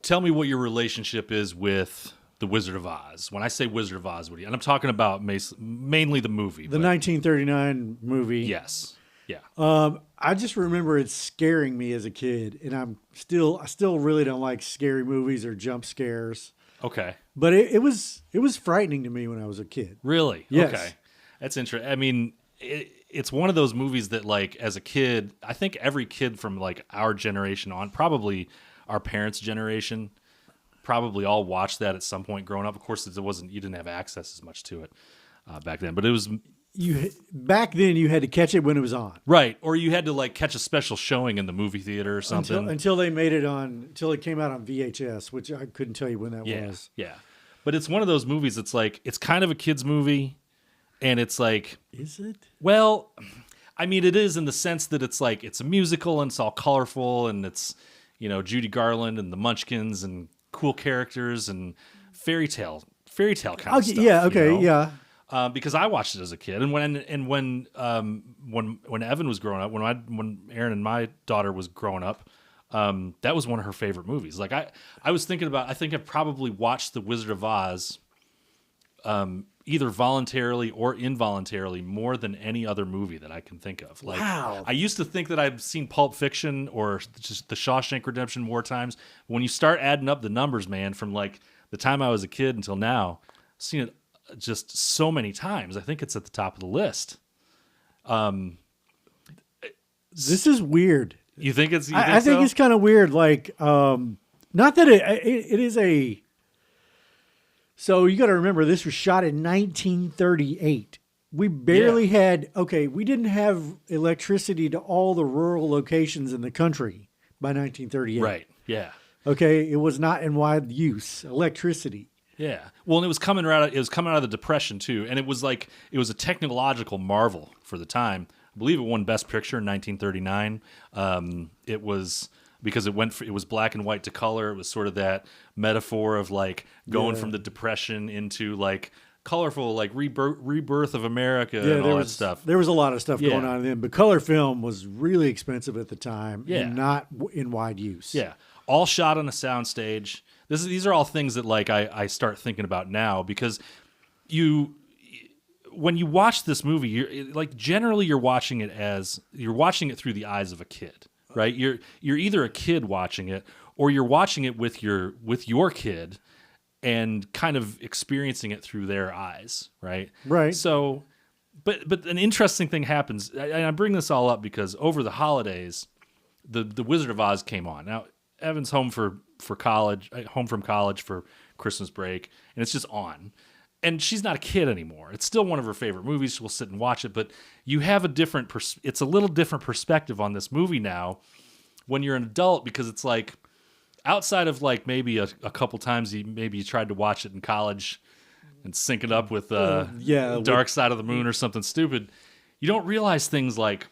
tell me what your relationship is with The Wizard of Oz. When I say Wizard of Oz, and I'm talking about mainly the movie. The 1939 movie. Yes. Yeah. I just remember it scaring me as a kid, and I still really don't like scary movies or jump scares. Okay. But it was frightening to me when I was a kid. Really? Yes. Okay. That's interesting. I mean, it's one of those movies that, like, as a kid, I think every kid from, like, our generation on, probably our parents' generation, probably all watched that at some point growing up. Of course, you didn't have access as much to it back then, but it was... Back then you had to catch it when it was on. Right. Or you had to, like, catch a special showing in the movie theater or something. Until it came out on VHS, which I couldn't tell you when that was. Yeah. But it's one of those movies that's like, it's kind of a kid's movie, and it's like... Is it? Well, I mean, it is in the sense that it's like, it's a musical and it's all colorful, and it's, Judy Garland and the Munchkins and cool characters and fairy tale kind of stuff. Yeah, okay, yeah. Because I watched it as a kid, and when Evan was growing up, when Aaron and my daughter was growing up, that was one of her favorite movies. Like I was thinking about, I think I probably watched The Wizard of Oz, either voluntarily or involuntarily, more than any other movie that I can think of. Like, wow. I used to think that I'd seen Pulp Fiction or just The Shawshank Redemption more times. When you start adding up the numbers, man, from like the time I was a kid until now, I've seen it just so many times. I think it's at the top of the list. This is weird. You think it's? I think it's kind of weird. Like, not that it is a. So you got to remember, this was shot in 1938. We barely had. Okay, we didn't have electricity to all the rural locations in the country by 1938. Right. Yeah. Okay, it was not in wide use. Electricity. Yeah. Well, and it was coming out of the Depression too, and it was a technological marvel for the time. I believe it won Best Picture in 1939. It was because it was black and white to color. It was sort of that metaphor of like going from the Depression into like colorful, like rebirth of America and all that stuff. There was a lot of stuff going on then, but color film was really expensive at the time and not in wide use. Yeah. All shot on a soundstage. These are all things that like I start thinking about now, because when you watch this movie, you're watching it through the eyes of a kid, right? You're either a kid watching it, or you're watching it with your kid and kind of experiencing it through their eyes, right? Right. So, but an interesting thing happens, and I bring this all up because over the holidays, the Wizard of Oz came on. Now, Evan's home from college for Christmas break, and it's just on. And she's not a kid anymore. It's still one of her favorite movies. She'll sit and watch it, but you have it's a little different perspective on this movie now when you're an adult, because it's like, outside of like maybe a couple times you tried to watch it in college and sync it up with Dark Side of the Moon or something stupid, you don't realize things like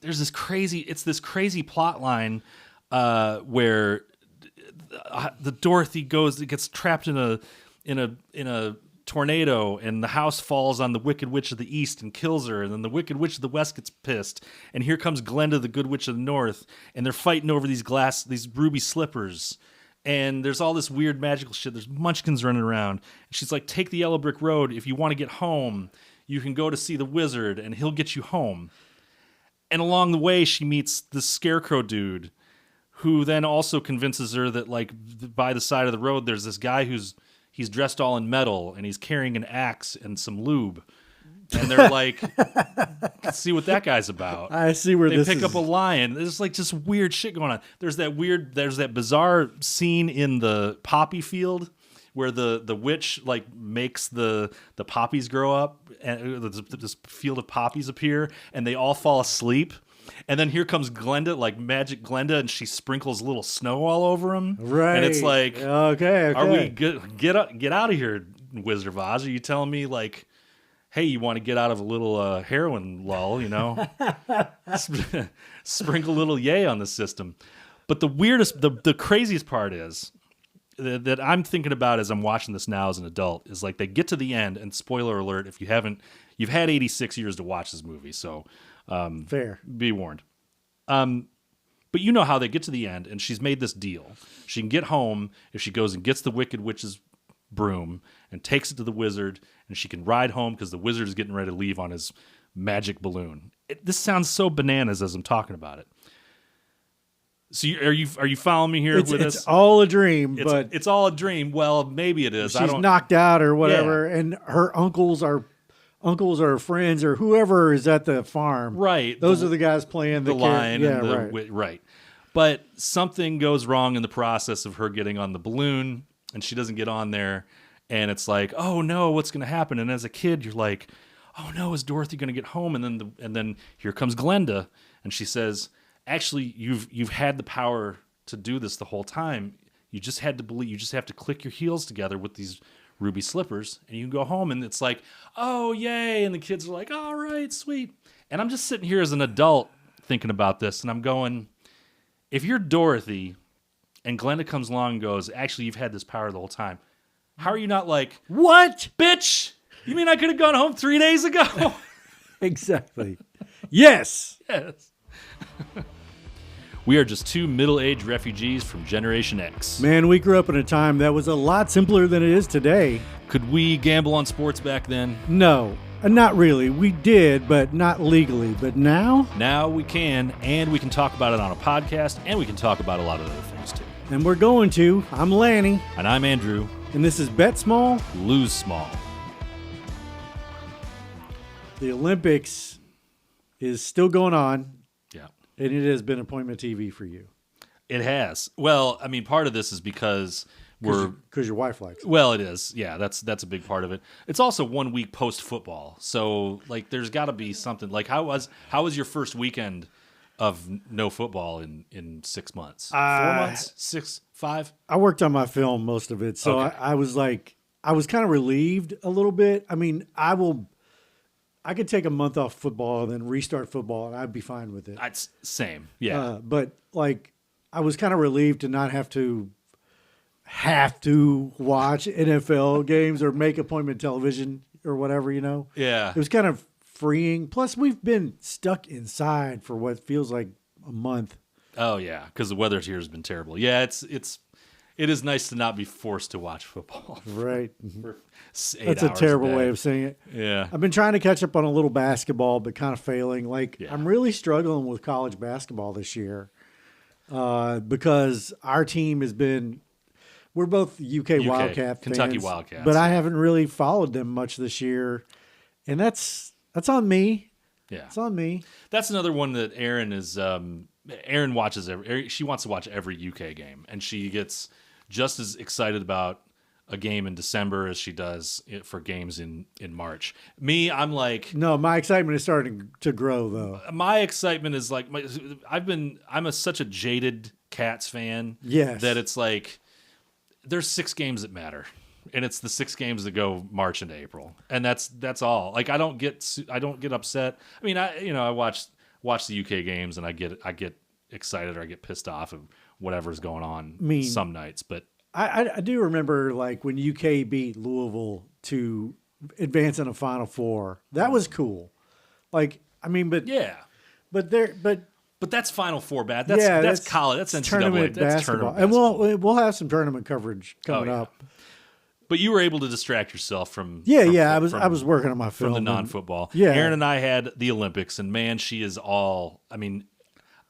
there's this crazy plot line where the Dorothy gets trapped in a tornado, and the house falls on the Wicked Witch of the East and kills her, and then the Wicked Witch of the West gets pissed, and here comes Glenda, the Good Witch of the North, and they're fighting over these ruby slippers, and there's all this weird magical shit. There's munchkins running around, and she's like, take the yellow brick road. If you want to get home, you can go to see the wizard, and he'll get you home. And along the way, she meets this scarecrow dude, who then also convinces her that, like, by the side of the road, there's this guy he's dressed all in metal, and he's carrying an axe and some lube. And they're like, let's see what that guy's about. I see where they pick up a lion. There's like just weird shit going on. There's that bizarre scene in the poppy field where the witch like makes the poppies grow up, and this field of poppies appear, and they all fall asleep. And then here comes Glenda, like Magic Glenda, and she sprinkles a little snow all over him. Right. And it's like, okay. Are we get out of here, Wizard of Oz? Are you telling me like, hey, you want to get out of a little heroin lull, Sprinkle a little yay on the system. But the craziest part is that I'm thinking about as I'm watching this now as an adult is like they get to the end, and spoiler alert, if you've had 86 years to watch this movie, so fair. Be warned. But you know how they get to the end, and she's made this deal. She can get home if she goes and gets the Wicked Witch's broom and takes it to the wizard, and she can ride home because the wizard is getting ready to leave on his magic balloon. This sounds so bananas as I'm talking about it. So are you following me here with this? It's all a dream, but it's all a dream. Well, maybe it is. She's knocked out or whatever, and her uncles are friends or whoever is at the farm. Right. Those are the guys playing the lion. Yeah, right. But something goes wrong in the process of her getting on the balloon, and she doesn't get on there, and it's like, oh no, what's going to happen? And as a kid, you're like, oh no, is Dorothy going to get home? And then here comes Glenda, and she says, actually, you've had the power to do this the whole time. You just had to believe. You just have to click your heels together with these ruby slippers, and you can go home. And it's like, oh yay! And the kids are like, all right, sweet. And I'm just sitting here as an adult thinking about this, and I'm going, if you're Dorothy, and Glenda comes along and goes, actually, you've had this power the whole time. How are you not like, what, bitch? You mean I could have gone home 3 days ago? Exactly. Yes. Yes. We are just two middle-aged refugees from Generation X. Man, we grew up in a time that was a lot simpler than it is today. Could we gamble on sports back then? No, not really. We did, but not legally. But now? Now we can, and we can talk about it on a podcast, and we can talk about a lot of other things too. And we're going to. I'm Lanny. And I'm Andrew. And this is Bet Small, Lose Small. The Olympics is still going on. Yeah. And it has been appointment TV for you. It has. Well, I mean, part of this is because because your wife likes it. Well, it is. Yeah, that's a big part of it. It's also 1 week post football, so like there's got to be something. Like how was your first weekend of no football in 6 months? 4 months? 6, 5? I worked on my film most of it, so Okay. I was kind of relieved a little bit. I mean, I could take a month off football and then restart football, and I'd be fine with it. It's same. Yeah. But like, I was kind of relieved to not have to watch NFL games or make appointment television or whatever, Yeah. It was kind of freeing. Plus, we've been stuck inside for what feels like a month. Oh yeah, because the weather here has been terrible. Yeah, it is nice to not be forced to watch football. Right. For 8 That's a hours terrible day. way of saying it. Yeah. I've been trying to catch up on a little basketball, but kind of failing. Like, Yeah. I'm really struggling with college basketball this year because our team has been. We're both UK Wildcat Kentucky fans, Wildcats. but I haven't really followed them much this year, and that's on me. Yeah. It's on me. That's another one that Erin is. Erin watches she wants to watch every UK game, and she gets just as excited about a game in December as she does for games in March. Me, I'm like, No, my excitement is starting to grow though. my excitement is like I'm such a jaded Cats fan. Yes. That it's like there's 6 games that matter, and it's the 6 games that go March into April, and that's all. Like I don't get upset. I mean, I watch the UK games and I get excited or I get pissed off of whatever's going on some nights, but I do remember like when UK beat Louisville to advance in a Final Four. That was cool. Like, I mean, but yeah, but that's Final Four bad. That's college. That's NCAA. tournament That's basketball. tournament And we'll have some tournament coverage coming up. But you were able to distract yourself from I was working on my film from the non-football. Yeah. Erin and I had the Olympics, and man, she is all. I mean,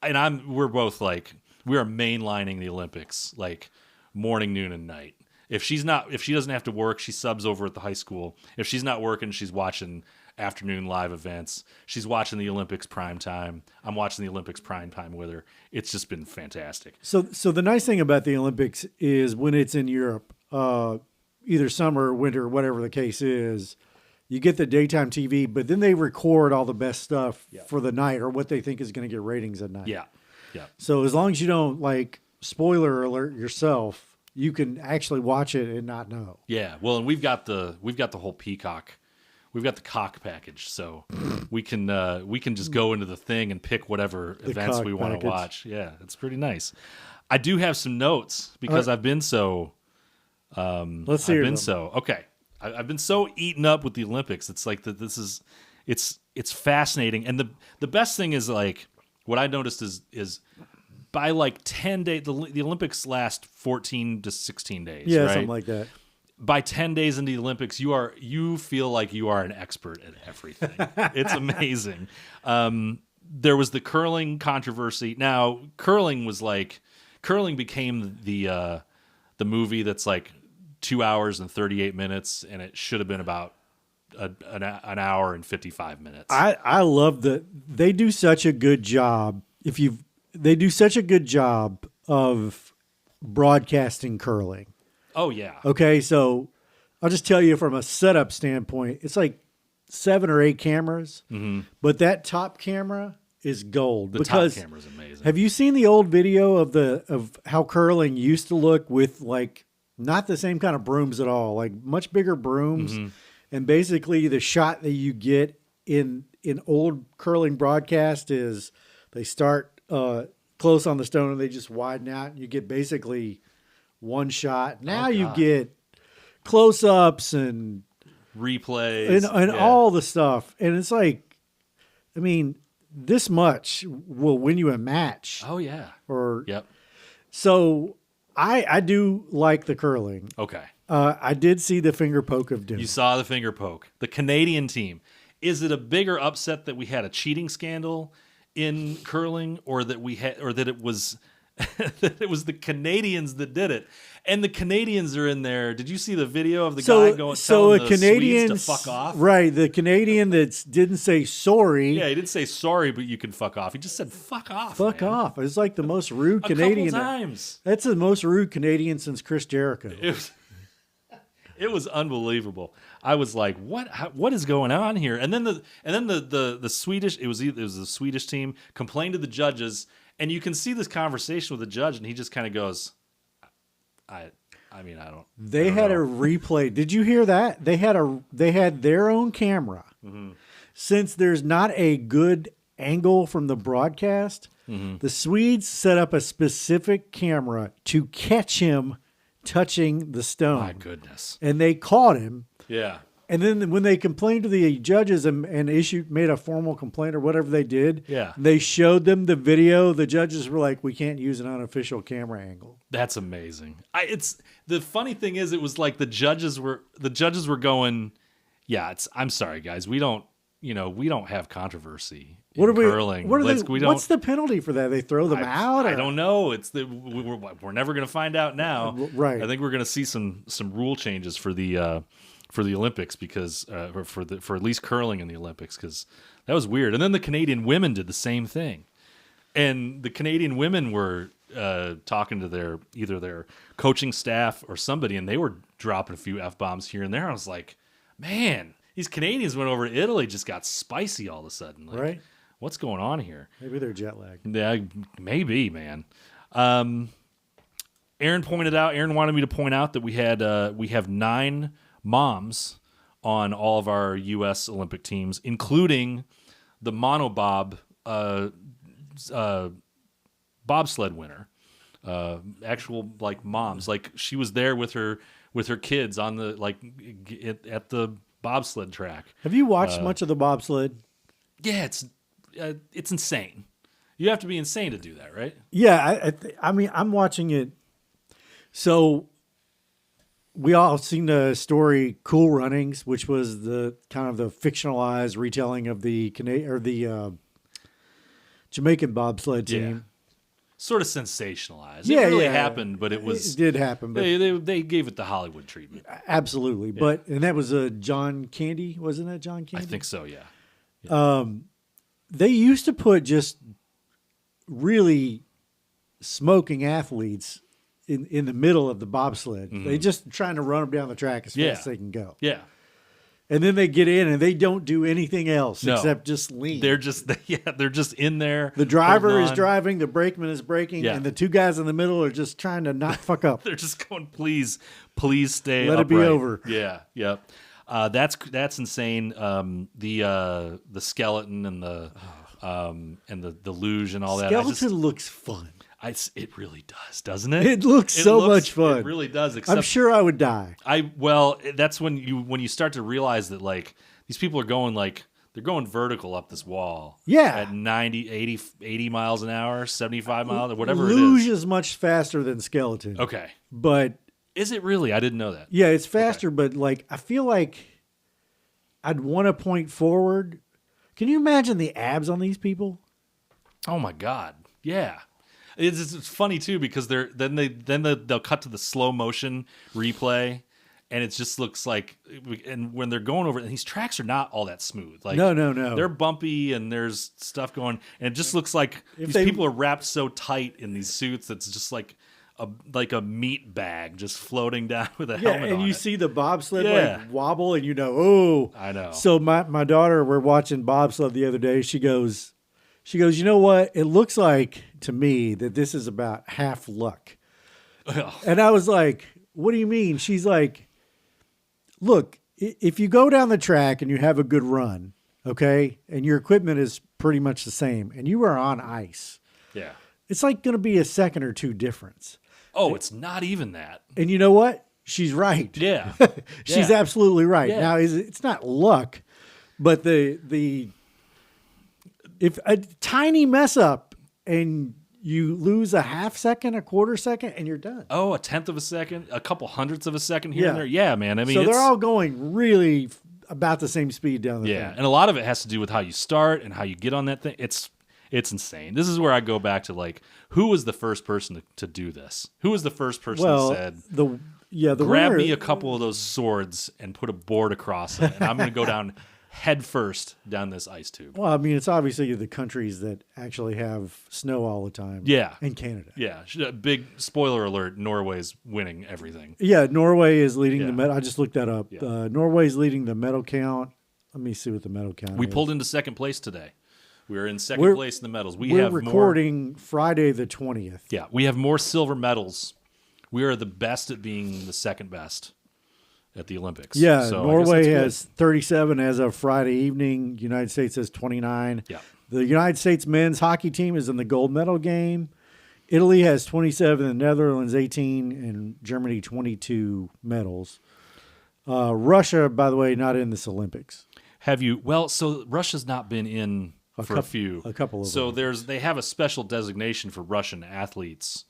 and we're both like we are mainlining the Olympics like morning, noon, and night. If she doesn't have to work, she subs over at the high school. If she's not working, she's watching afternoon live events. She's watching the Olympics prime time. I'm watching the Olympics prime time with her. It's just been fantastic. So the nice thing about the Olympics is when it's in Europe, either summer or winter, whatever the case is, you get the daytime TV, but then they record all the best stuff for the night or what they think is going to get ratings at night. Yeah. Yeah. So as long as you don't like spoiler alert yourself, you can actually watch it and not know. Yeah. Well, and we've got the whole Peacock. We've got the cock package, so we can just go into the thing and pick whatever events we want to watch. Yeah, it's pretty nice. I do have some notes because I've been so. Let's hear them. Okay. I've been so eaten up with the Olympics. It's like that. It's fascinating, and the best thing is like what I noticed is by like 10 days, the Olympics last 14 to 16 days. Yeah, right? something like that. By 10 days into the Olympics, you feel like you are an expert at everything. It's amazing. There was the curling controversy. Now, curling became the movie that's like 2 hours and 38 minutes, and it should have been about an hour and 55 minutes. I love that they do such a good job. They do such a good job of broadcasting curling. Oh yeah. Okay, so I'll just tell you from a setup standpoint, it's like 7 or 8 cameras, but that top camera is gold. The top camera is amazing. Have you seen the old video of how curling used to look with like not the same kind of brooms at all, like much bigger brooms, and basically the shot that you get in old curling broadcast is they start close on the stone and they just widen out, and you get basically one shot. Now you get close-ups and replays and all the stuff. And it's like, I mean, this much will win you a match. Oh yeah. Yep. So I do like the curling. Okay. I did see the finger poke of doom. You saw the finger poke. The Canadian team. Is it a bigger upset that we had a cheating scandal in curling, or that it was that it was the Canadians that did it? And the Canadians are in there. Did you see the video of the guy going telling the Swedes to fuck off? Right, the Canadian that didn't say sorry. Yeah, he didn't say sorry, but you can fuck off. He just said fuck off. Fuck man. off. It's like the most rude Canadian. A couple times. That's the most rude Canadian since Chris Jericho. It was unbelievable. I was like, what is going on here? And then the Swedish, it was the Swedish team complained to the judges, and you can see this conversation with the judge, and he just kind of goes, I mean, I don't. They had a replay. Did you hear that? They had their own camera. Since there's not a good angle from the broadcast, the Swedes set up a specific camera to catch him touching the stone. My goodness. And they caught him. Yeah. And then when they complained to the judges and made a formal complaint or whatever they did, they showed them the video. The judges were like, we can't use an unofficial camera angle. That's amazing. It's the funny thing is, it was like the judges were going, yeah, I'm sorry guys, we don't have controversy in curling. What's the penalty for that? They throw them out? I don't know. We're never going to find out now. Right. I think we're going to see some rule changes for the Olympics, because for at least curling in the Olympics, because that was weird. And then the Canadian women did the same thing, and the Canadian women were talking to either their coaching staff or somebody, and they were dropping a few F-bombs here and there. I was like, man, these Canadians went over to Italy, just got spicy all of a sudden. Like, right. What's going on here? Maybe they're jet lagged. Yeah, maybe, man. Aaron wanted me to point out that we have 9 moms on all of our U.S. Olympic teams, including the monobob bobsled winner. Actual like moms, like she was there with her kids on the at the bobsled track. Have you watched much of the bobsled? Yeah, it's insane. You have to be insane to do that, right? Yeah, I mean, I'm watching it. So we all seen the story Cool Runnings, which was the kind of the fictionalized retelling of the Jamaican bobsled team. Yeah. Sort of sensationalized. It really happened, but it did happen. But they gave it the Hollywood treatment. Absolutely. Yeah. But and that was John Candy, wasn't that John Candy? I think so, yeah. They used to put just really smoking athletes in the middle of the bobsled. They just trying to run them down the track as fast as they can go. Yeah. And then they get in and they don't do anything else except just lean. They're just in there. The driver is driving, the brakeman is braking, and the 2 guys in the middle are just trying to not fuck up. They're just going, please stay Let upright. it be over. Yeah, yep. That's insane. The skeleton and the luge and all that. Skeleton looks fun. It really does, doesn't it? It looks so much fun. It really does. I'm sure I would die. That's when you start to realize that like these people are going like they're going vertical up this wall. Yeah. At 90, 80 miles an hour, 75 miles, or whatever Luge it is. is much faster than skeleton. Okay. But Is it really? I didn't know that. yeah, it's faster, but like I feel like I'd want to point forward. Can you imagine the abs on these people? Oh my God. Yeah. It's funny too because they'll cut to the slow motion replay and it just looks like, and when they're going over, and these tracks are not all that smooth. Like No. they're bumpy and there's stuff going, and it just looks like people are wrapped so tight in these suits that's just like a meat bag just floating down with a helmet and on you it. see the bobsled like wobble, and oh, I know. So my daughter, we're watching bobsled the other day. She goes, you know what? It looks like to me that this is about half luck. And I was like, what do you mean? She's like, look, if you go down the track and you have a good run, okay, and your equipment is pretty much the same, and you are on ice, Yeah. it's like going to be a second or two difference. Oh, it's not even that. And you know what? She's right. Yeah. She's absolutely right. Yeah. Now, it's not luck, but the if a tiny mess up and you lose a half second, a quarter second, and you're done. Oh, a tenth of a second, a couple hundredths of a second here and there. Yeah, man. I mean, so they're all going really about the same speed down the thing. and a lot of it has to do with how you start and how you get on that thing. It's insane. This is where I go back to like, who was the first person to do this? Who was the first person that said, the grab winner, me a couple of those swords and put a board across it, and I'm going to go down head first down this ice tube. Well, I mean, it's obviously the countries that actually have snow all the time. Yeah. In Canada. Yeah. Big spoiler alert, Norway's winning everything. Yeah, Norway is leading the Yeah. medal. I just looked that up. Yeah. Norway's leading the medal count. Let me see what the medal count We is. pulled into second place today. We're in second place in the medals. We're recording Friday the 20th. Yeah, we have more silver medals. We are the best at being the second best at the Olympics. Yeah, so Norway has 37 as of Friday evening. United States has 29. Yeah. The United States men's hockey team is in the gold medal game. Italy has 27, the Netherlands 18, and Germany 22 medals. Russia, by the way, not in this Olympics. Have you? Well, so Russia's not been in for a few. A couple of So them. they have a special designation for Russian athletes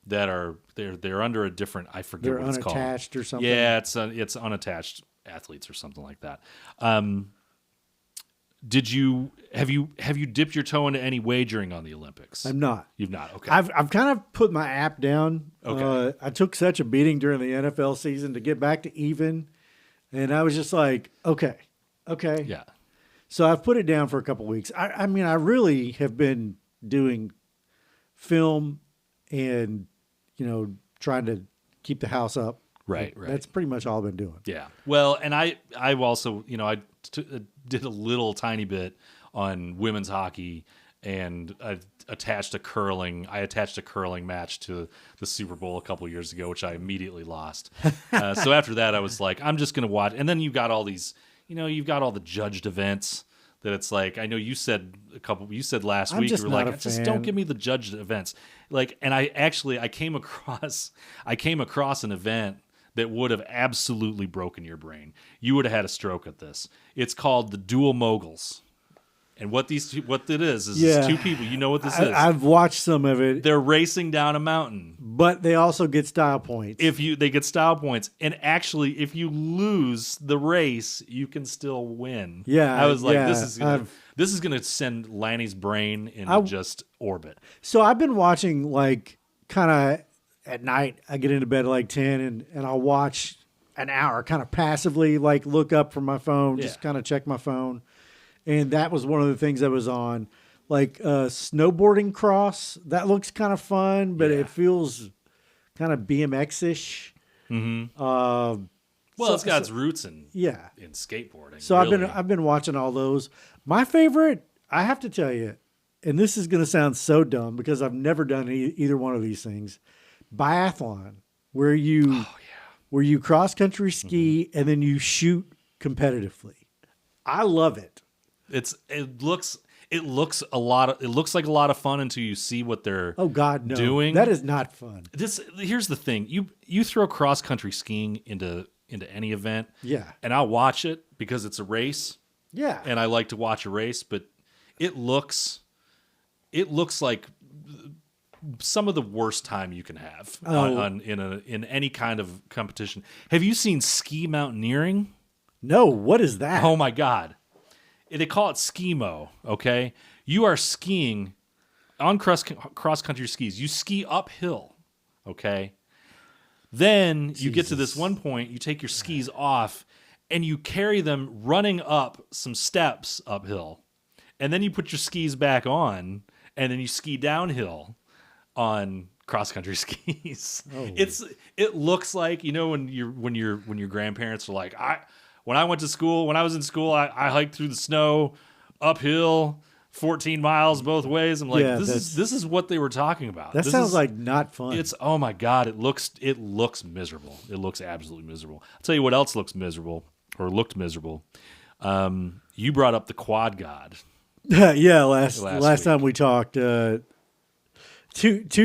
that are they're under a different, I forget They're what it's called. unattached or something. Yeah, it's unattached athletes or something like that. Have you dipped your toe into any wagering on the Olympics? I'm not. You've not. Okay. I've kind of put my app down. Okay. I took such a beating during the NFL season to get back to even, and I was just like, okay. Yeah. So I've put it down for a couple weeks. I mean, I really have been doing film and, trying to keep the house up. Right. That's pretty much all I've been doing. Yeah. Well, and I've also, did a little tiny bit on women's hockey, and I attached a curling match to the Super Bowl a couple years ago, which I immediately lost. So after that, I was like, I'm just going to watch. And then you've got all these, you've got all the judged events that it's like, I know you said last I'm week, just you were not like, a just fan. don't give me the judged events. Like, and I came across an event that would have absolutely broken your brain. You would have had a stroke at this. It's called the Dual Moguls. And what it is two people. You know what this is. I've watched some of it, They're racing down a mountain. but they also get style points. They get style points. And actually, if you lose the race, you can still win. Yeah, I was like, yeah, this is gonna send Lanny's brain into just orbit. So I've been watching like kind of at night. I get into bed at like 10 and I'll watch an hour kind of passively, like look up from my phone, just kind of check my phone. And that was one of the things I was on, like snowboarding cross. That looks kind of fun, but it feels kind of BMX-ish. Mm-hmm. Well, It's got its roots in skateboarding. So really. I've been watching all those. My favorite, I have to tell you, and this is going to sound so dumb because I've never done either one of these things, biathlon, where you cross country ski and then you shoot competitively. I love it. It looks like a lot of fun until you see what they're doing. That is not fun. Here's the thing. You throw cross country skiing into any event. Yeah. And I'll watch it because it's a race. Yeah. and I like to watch a race, but it looks like some of the worst time you can have in any kind of competition. Have you seen ski mountaineering? No, what is that? Oh my God. They call it skimo, okay? You are skiing on cross-country skis. You ski uphill, okay? Then you get to this one point, you take your skis off, and you carry them running up some steps uphill. And then you put your skis back on, and then you ski downhill on cross-country skis. Oh. It looks like, when your grandparents are like, when I was in school, I hiked through the snow uphill 14 miles both ways. I'm like, this is what they were talking about. That sounds like not fun. It's, oh my God, it looks miserable. It looks absolutely miserable. I'll tell you what else looks miserable or looked miserable. You brought up the quad god. Yeah, last time we talked, two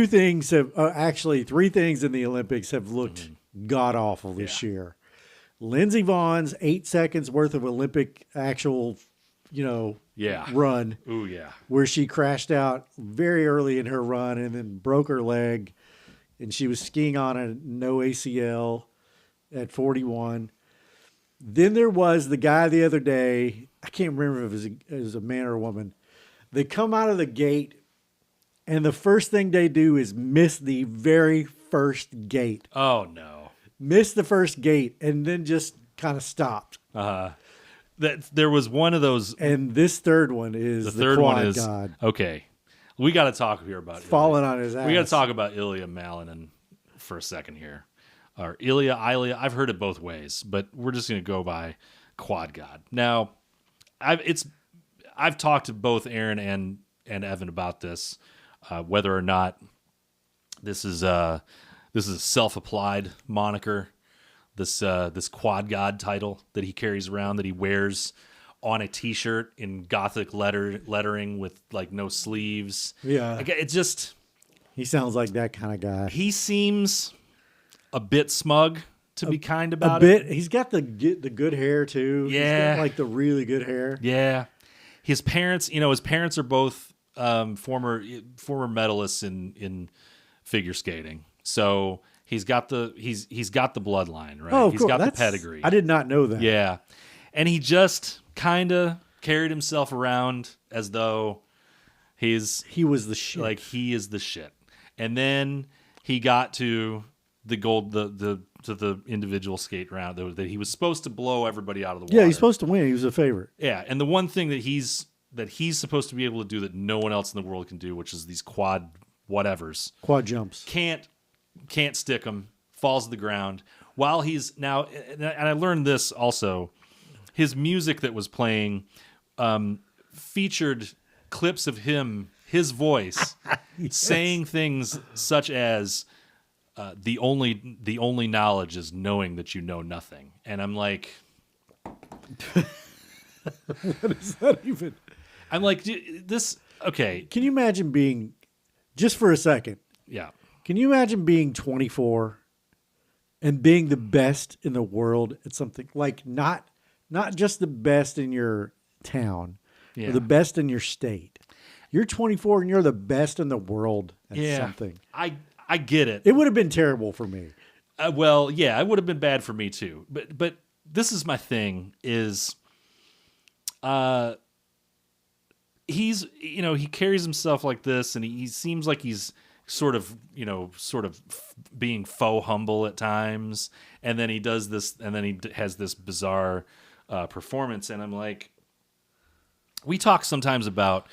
things have actually 3 things in the Olympics have looked god awful this year. Lindsey Vohn's 8 seconds worth of Olympic actual, run. Ooh, yeah. Where she crashed out very early in her run and then broke her leg, and she was skiing on a no ACL at 41. Then there was the guy the other day. I can't remember if it was a man or a woman. They come out of the gate, and the first thing they do is miss the very first gate. Oh, no. Missed the first gate, and then just kind of stopped. There was one of those. And this third one is the third quad one is god. Okay. We got to talk here about falling on his ass. We got to talk about Ilya Malinin for a second here. Or Ilya. I've heard it both ways, but we're just going to go by quad god. Now, I've talked to both Aaron and Evan about this, whether or not this is a self-applied moniker. This quad god title that he carries around, that he wears on a T-shirt in Gothic lettering with like no sleeves. Yeah, it's just he sounds like that kind of guy. He seems a bit smug, to be kind about it. He's got the good hair too. Yeah, he's got like the really good hair. Yeah, his parents are both former medalists in figure skating, so. He's got the bloodline, right? Oh, he's got the pedigree. I did not know that. Yeah. And he just kind of carried himself around as though he was the shit. Like he is the shit. And then he got to the gold to the individual skate round that he was supposed to blow everybody out of the water. Yeah, he's supposed to win. He was a favorite. Yeah, and the one thing that he's supposed to be able to do that no one else in the world can do, which is these quad jumps. Can't stick him, falls to the ground. While he's now, and I learned this also, his music that was playing featured clips of his voice, saying things such as, the only knowledge is knowing that you know nothing. And I'm like, what is that even? I'm like, this, okay. Can you imagine being, just for a second, yeah. Can you imagine being 24 and being the best in the world at something like not just the best in your town, or the best in your state? You're 24 and you're the best in the world at something. I get it. It would have been terrible for me. Well, yeah, it would have been bad for me too. But this is my thing is, he carries himself like this, and he seems like he's sort of being faux humble at times, and then he does this, and then he has this bizarre performance, and I'm like, we talk sometimes about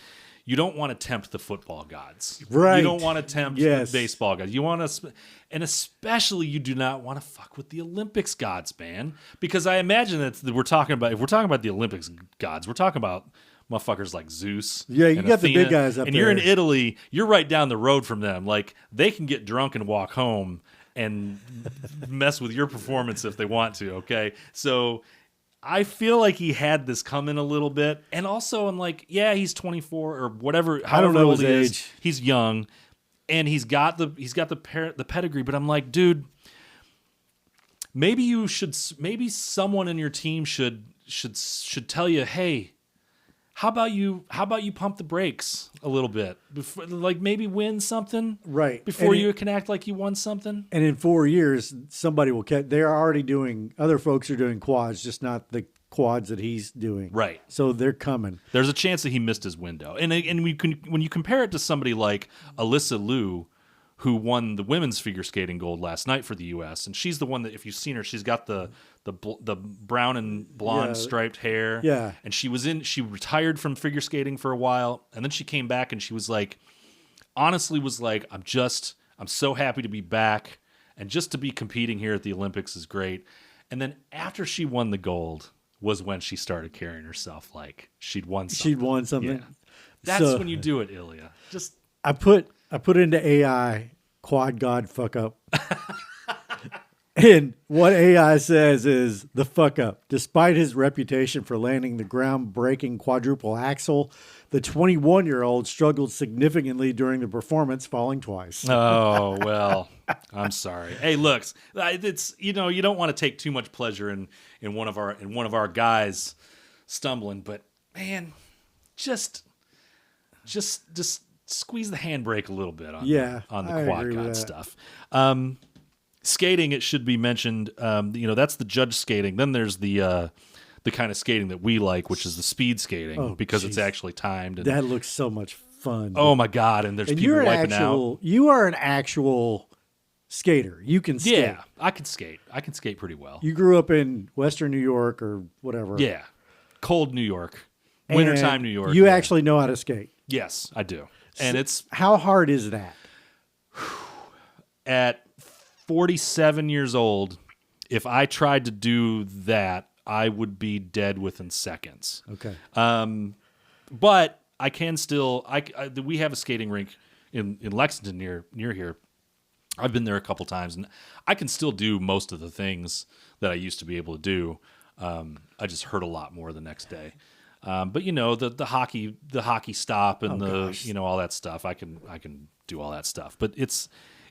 you don't want to tempt the football gods, right? You don't want to tempt the baseball gods. You want to, and especially you do not want to fuck with the Olympics gods, man, because I imagine that if we're talking about the Olympics gods, we're talking about motherfuckers like Zeus. Yeah, you got Athena, the big guys up there. And you're in Italy, you're right down the road from them. Like, they can get drunk and walk home and mess with your performance if they want to, okay? So I feel like he had this coming a little bit. And also, I'm like, yeah, he's 24 or whatever. I don't know his age. Is. He's young, and he's got the pedigree. But I'm like, dude, maybe someone in your team should should tell you, hey, how about you pump the brakes a little bit before, like maybe win something Right. before you can act like you won something. And in 4 years, somebody will catch. They're already doing. Other folks are doing quads, just not the quads that he's doing. Right. So they're coming. There's a chance that he missed his window, and when you compare it to somebody like Alyssa Liu, who won the women's figure skating gold last night for the U.S., and she's the one that, if you've seen her, she's got the brown and blonde striped hair. Yeah. And she retired from figure skating for a while, and then she came back and she was like, honestly was like, I'm so happy to be back, and just to be competing here at the Olympics is great. And then after she won the gold was when she started carrying herself like she'd won something. She'd won something. Yeah. That's when you do it, Ilya. Just I put into AI quad god fuck up. And what AI says is the fuck up. Despite his reputation for landing the groundbreaking quadruple axel, the 21-year-old struggled significantly during the performance, falling twice. Oh, well, I'm sorry. Hey, look, it's, you don't want to take too much pleasure in one of our guys stumbling, but man, just squeeze the handbrake a little bit on the quad god stuff. Skating, it should be mentioned, that's the judge skating. Then there's the kind of skating that we like, which is the speed skating, because it's actually timed. And, that looks so much fun. Oh my God! And there's people wiping out. You are an actual skater. You can skate. Yeah, I can skate. I can skate pretty well. You grew up in Western New York or whatever. Yeah, cold New York, wintertime New York. You actually know how to skate. Yes, I do. And it's how hard is that? At 47 years old, if I tried to do that, I would be dead within seconds. Okay. But I can still. We have a skating rink in Lexington near here. I've been there a couple times, and I can still do most of the things that I used to be able to do. I just hurt a lot more the next day. But the hockey stop and all that stuff. I can do all that stuff. But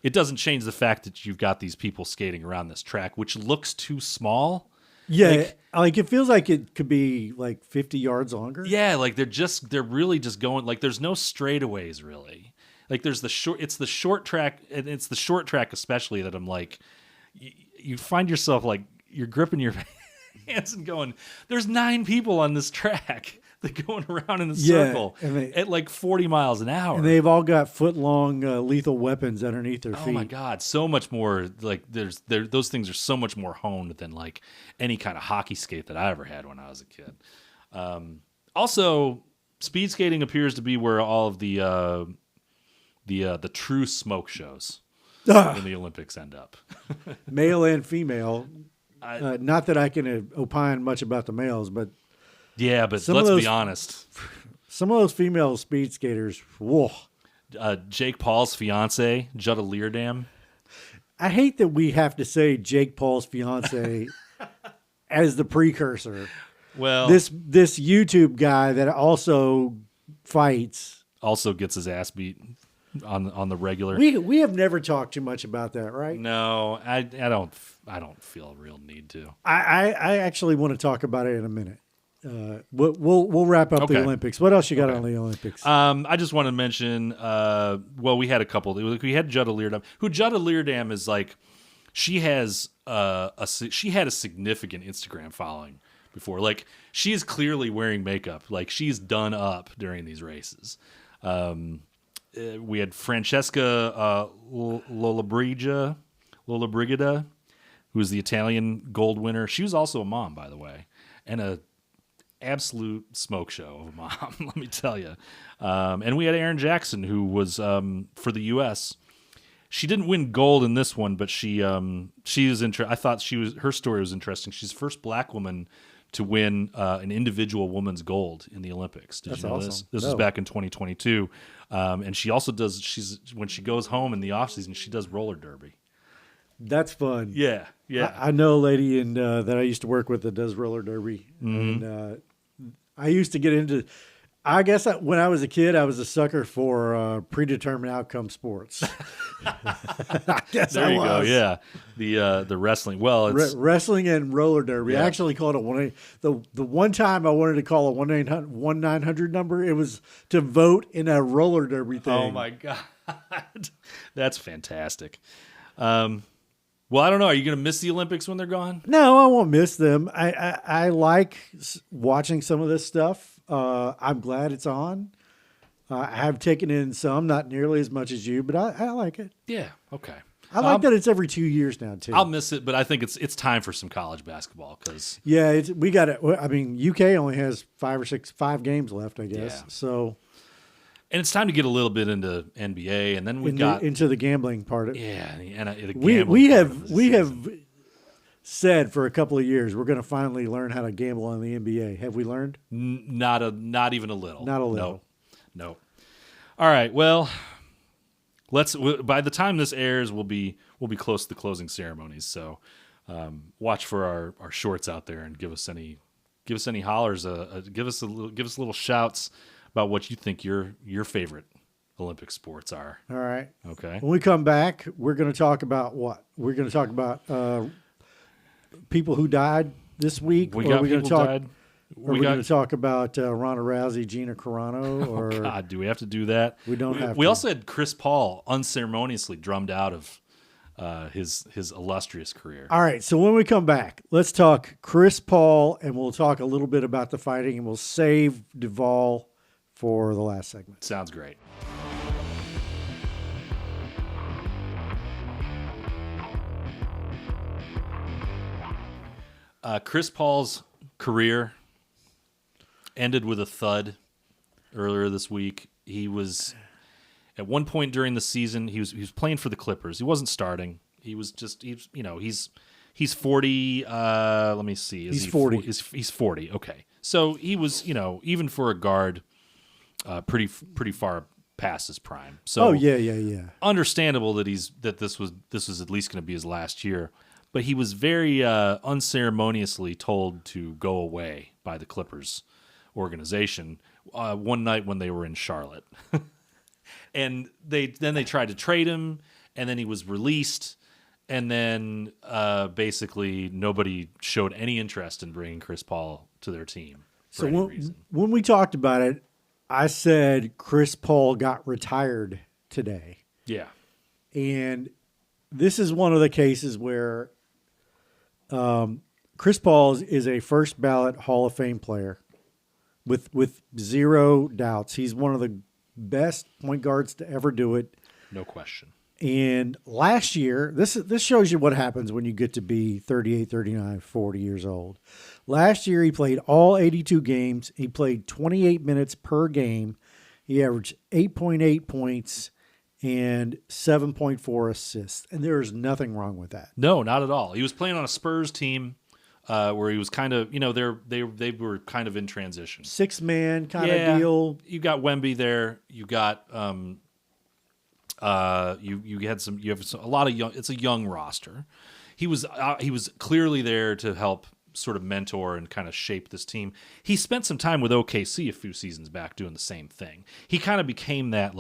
it doesn't change the fact that you've got these people skating around this track, which looks too small. Yeah, like it feels like it could be like 50 yards longer. Yeah, like they're really just going, like there's no straightaways really. Like it's the short track, and it's the short track especially that I'm like, you find yourself like you're gripping your hands and going, there's 9 people on this track. They're going around in a circle at like 40 miles an hour. And they've all got foot-long lethal weapons underneath their feet. Oh my God, so much more. Like those things are so much more honed than like any kind of hockey skate that I ever had when I was a kid. Also, speed skating appears to be where all of the true smoke shows in the Olympics end up. Male and female. Not that I can opine much about the males, but yeah, but let's be honest. Some of those female speed skaters, whoa. Jake Paul's fiance, Jutta Leerdam. I hate that we have to say Jake Paul's fiance as the precursor. Well, this YouTube guy that also fights also gets his ass beat on the regular. We have never talked too much about that, right? No, I don't feel a real need to. I actually want to talk about it in a minute. We'll wrap up the Olympics. What else you got on the Olympics? I just want to mention. We had a couple. We had Jutta Leerdam. Who Jutta Leerdam is like? She has she had a significant Instagram following before. Like she is clearly wearing makeup. Like she's done up during these races. We had Francesca Lollobrigida, who was the Italian gold winner. She was also a mom, by the way, and a absolute smoke show of a mom, let me tell you. And we had Erin Jackson, who was for the U.S. She didn't win gold in this one, but she is I thought her story was interesting. She's the first black woman to win an individual woman's gold in the Olympics. Did you know awesome. This? This was back in 2022. And she also does. When she goes home in the off season, she does roller derby. That's fun. Yeah. I know a lady that I used to work with that does roller derby. Mm-hmm. And I used to get into. I guess when I was a kid, I was a sucker for predetermined outcome sports. I guess There I you go. was. Yeah, the wrestling. Well, it's Wrestling and roller derby. Yeah. I actually called it the one time I wanted to call a 1-900 number. It was to vote in a roller derby thing. oh my god, that's fantastic. Well, I don't know. Are you going to miss the Olympics when they're gone? No, I won't miss them. I like watching some of this stuff. I'm glad it's on. I have taken in some, not nearly as much as you, but I like it. Yeah. Okay. I like that it's every 2 years now too. I'll miss it, but I think it's time for some college basketball because Yeah, we got it. I mean, UK only has 5 games left, I guess. Yeah. So, and it's time to get a little bit into NBA, and then we've into the gambling part of it. yeah, the We gambling part of we the have season. said for a couple of years we're going to finally learn how to gamble on the NBA. Have we learned? Not even a little. Not a little. No. All right. Well, by the time this airs, we'll be close to the closing ceremonies. So watch for our shorts out there and give us any hollers. Give us little shouts about what you think your favorite Olympic sports are. All right. Okay. When we come back, we're going to talk about what? We're going to talk about people who died this week. We got people died. We're going to talk about Ronda Rousey, Gina Carano, or God, do we have to do that? We don't have We to. also had Chris Paul unceremoniously drummed out of his illustrious career. All right, so when we come back, let's talk Chris Paul, and we'll talk a little bit about the fighting, and we'll save Duvall for the last segment. Sounds great. Chris Paul's career ended with a thud earlier this week. He was at one point during the season he was playing for the Clippers. He wasn't starting. He's 40. Let me see. He's 40. He's 40. Okay, so he was even for a guard, pretty far past his prime. So yeah. understandable that this was at least going to be his last year. But he was very unceremoniously told to go away by the Clippers organization one night when they were in Charlotte. And they tried to trade him, and then he was released, and then basically nobody showed any interest in bringing Chris Paul to their team for any reason. When we talked about it, I said Chris Paul got retired today. Yeah. And this is one of the cases where Chris Paul is a first ballot Hall of Fame player with zero doubts. He's one of the best point guards to ever do it. No question. And last year, this shows you what happens when you get to be 38, 39, 40 years old. Last year, he played all 82 games. He played 28 minutes per game. He averaged 8.8 points and 7.4 assists. And there is nothing wrong with that. No, not at all. He was playing on a Spurs team where he was kind of, they were kind of in transition. 6-man kind of deal. You got Wemby there. You got a lot of young. It's a young roster. He was clearly there to help sort of mentor and kind of shape this team. He spent some time with OKC a few seasons back doing the same thing. He kind of became that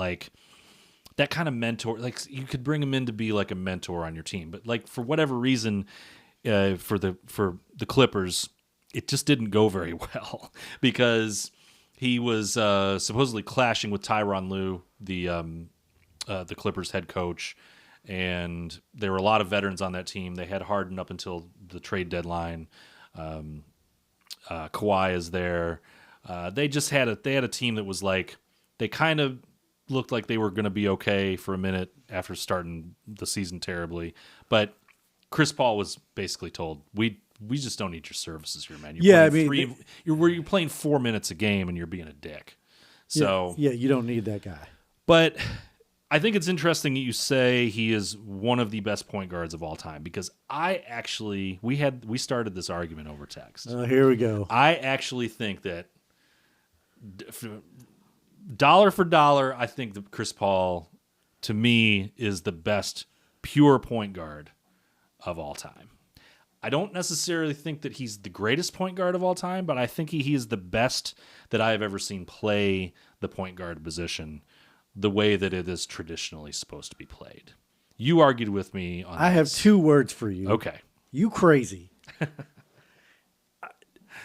kind of mentor. Like you could bring him in to be like a mentor on your team, but like for whatever reason, for the Clippers, it just didn't go very well because he was supposedly clashing with Tyronn Lue, the Clippers head coach, and there were a lot of veterans on that team. They had Harden up until the trade deadline. Kawhi is there. They had a team that was like, they kind of looked like they were going to be okay for a minute after starting the season terribly. But Chris Paul was basically told, we just don't need your services here, man. You're playing 4 minutes a game and you're being a dick. So yeah, you don't need that guy. But I think it's interesting that you say he is one of the best point guards of all time because we started this argument over text. Here we go. I actually think that dollar for dollar, I think that Chris Paul, to me, is the best pure point guard of all time. I don't necessarily think that he's the greatest point guard of all time, but I think he is the best that I have ever seen play the point guard position the way that it is traditionally supposed to be played. You argued with me on I have 2 words for you. Okay. You crazy.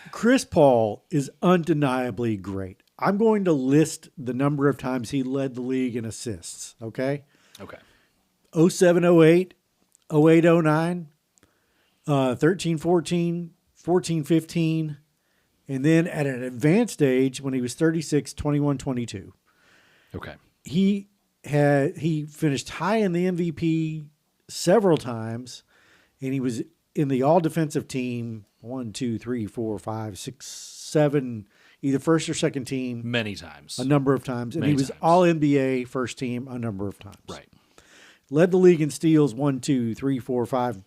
Chris Paul is undeniably great. I'm going to list the number of times he led the league in assists, okay? Okay. 07-08, 08-09, 13-14, 14-15, and then at an advanced age when he was 36, 21-22. Okay. He finished high in the MVP several times, and he was in the all defensive team 1, 2, 3, 4, 5, 6, 7, either first or second team Many times. a number of times, and Many he was times. all NBA first team a number of times. Right. Led the league in steals 1, 2, 3, 4, 5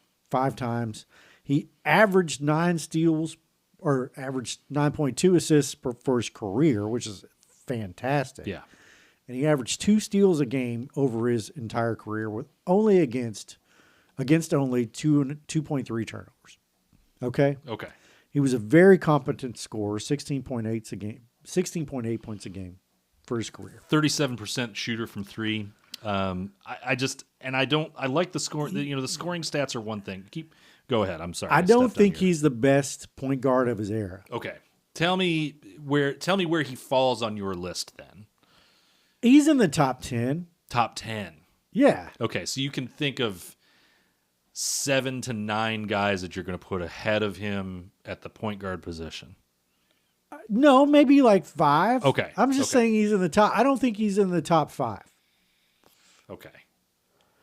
times. He averaged 9 steals or averaged 9.2 assists for his career, which is fantastic. Yeah. And he averaged 2 steals a game over his entire career, with only against only 2.3 turnovers. Okay. Okay. He was a very competent scorer, 16.8 points a game for his career. 37% shooter from 3. I like the score. The scoring stats are one thing. Go ahead. I'm sorry. I don't stepped on think he's the best point guard of his era. Okay. Tell me where he falls on your list then. He's in the top 10. Top 10. Yeah. Okay, so you can think of 7 to 9 guys that you're going to put ahead of him at the point guard position. No, maybe like 5. Okay. I'm just saying he's in the top. I don't think he's in the top 5. Okay.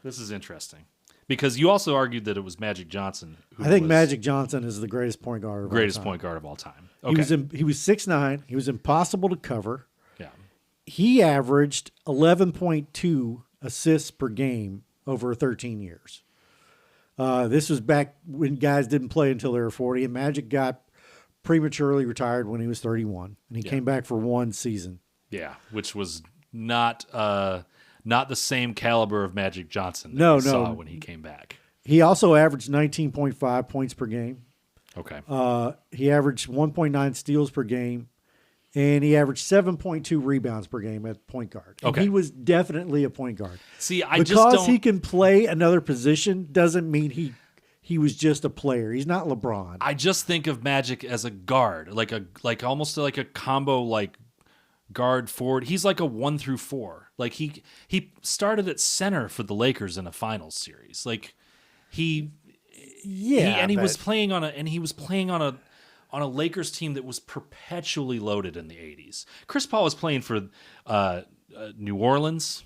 This is interesting. Because you also argued that it was Magic Johnson. I think Magic Johnson is the greatest point guard of all time. point guard of all time. Okay. He was 6'9". He was impossible to cover. Yeah. He averaged 11.2 assists per game over 13 years. This was back when guys didn't play until they were 40, and Magic got prematurely retired when he was 31, and he came back for 1 season. Yeah, which was not the same caliber of Magic Johnson that we saw when he came back. He also averaged 19.5 points per game. Okay. He averaged 1.9 steals per game, and he averaged 7.2 rebounds per game at point guard. And Okay. he was definitely a point guard. See, Because he can play another position doesn't mean he was just a player. He's not LeBron. I just think of Magic as a guard, almost like a combo guard forward. He's like a 1 through 4. Like he started at center for the Lakers in a finals series. Like he was playing on a Lakers team that was perpetually loaded in the 80s. Chris Paul was playing for New Orleans.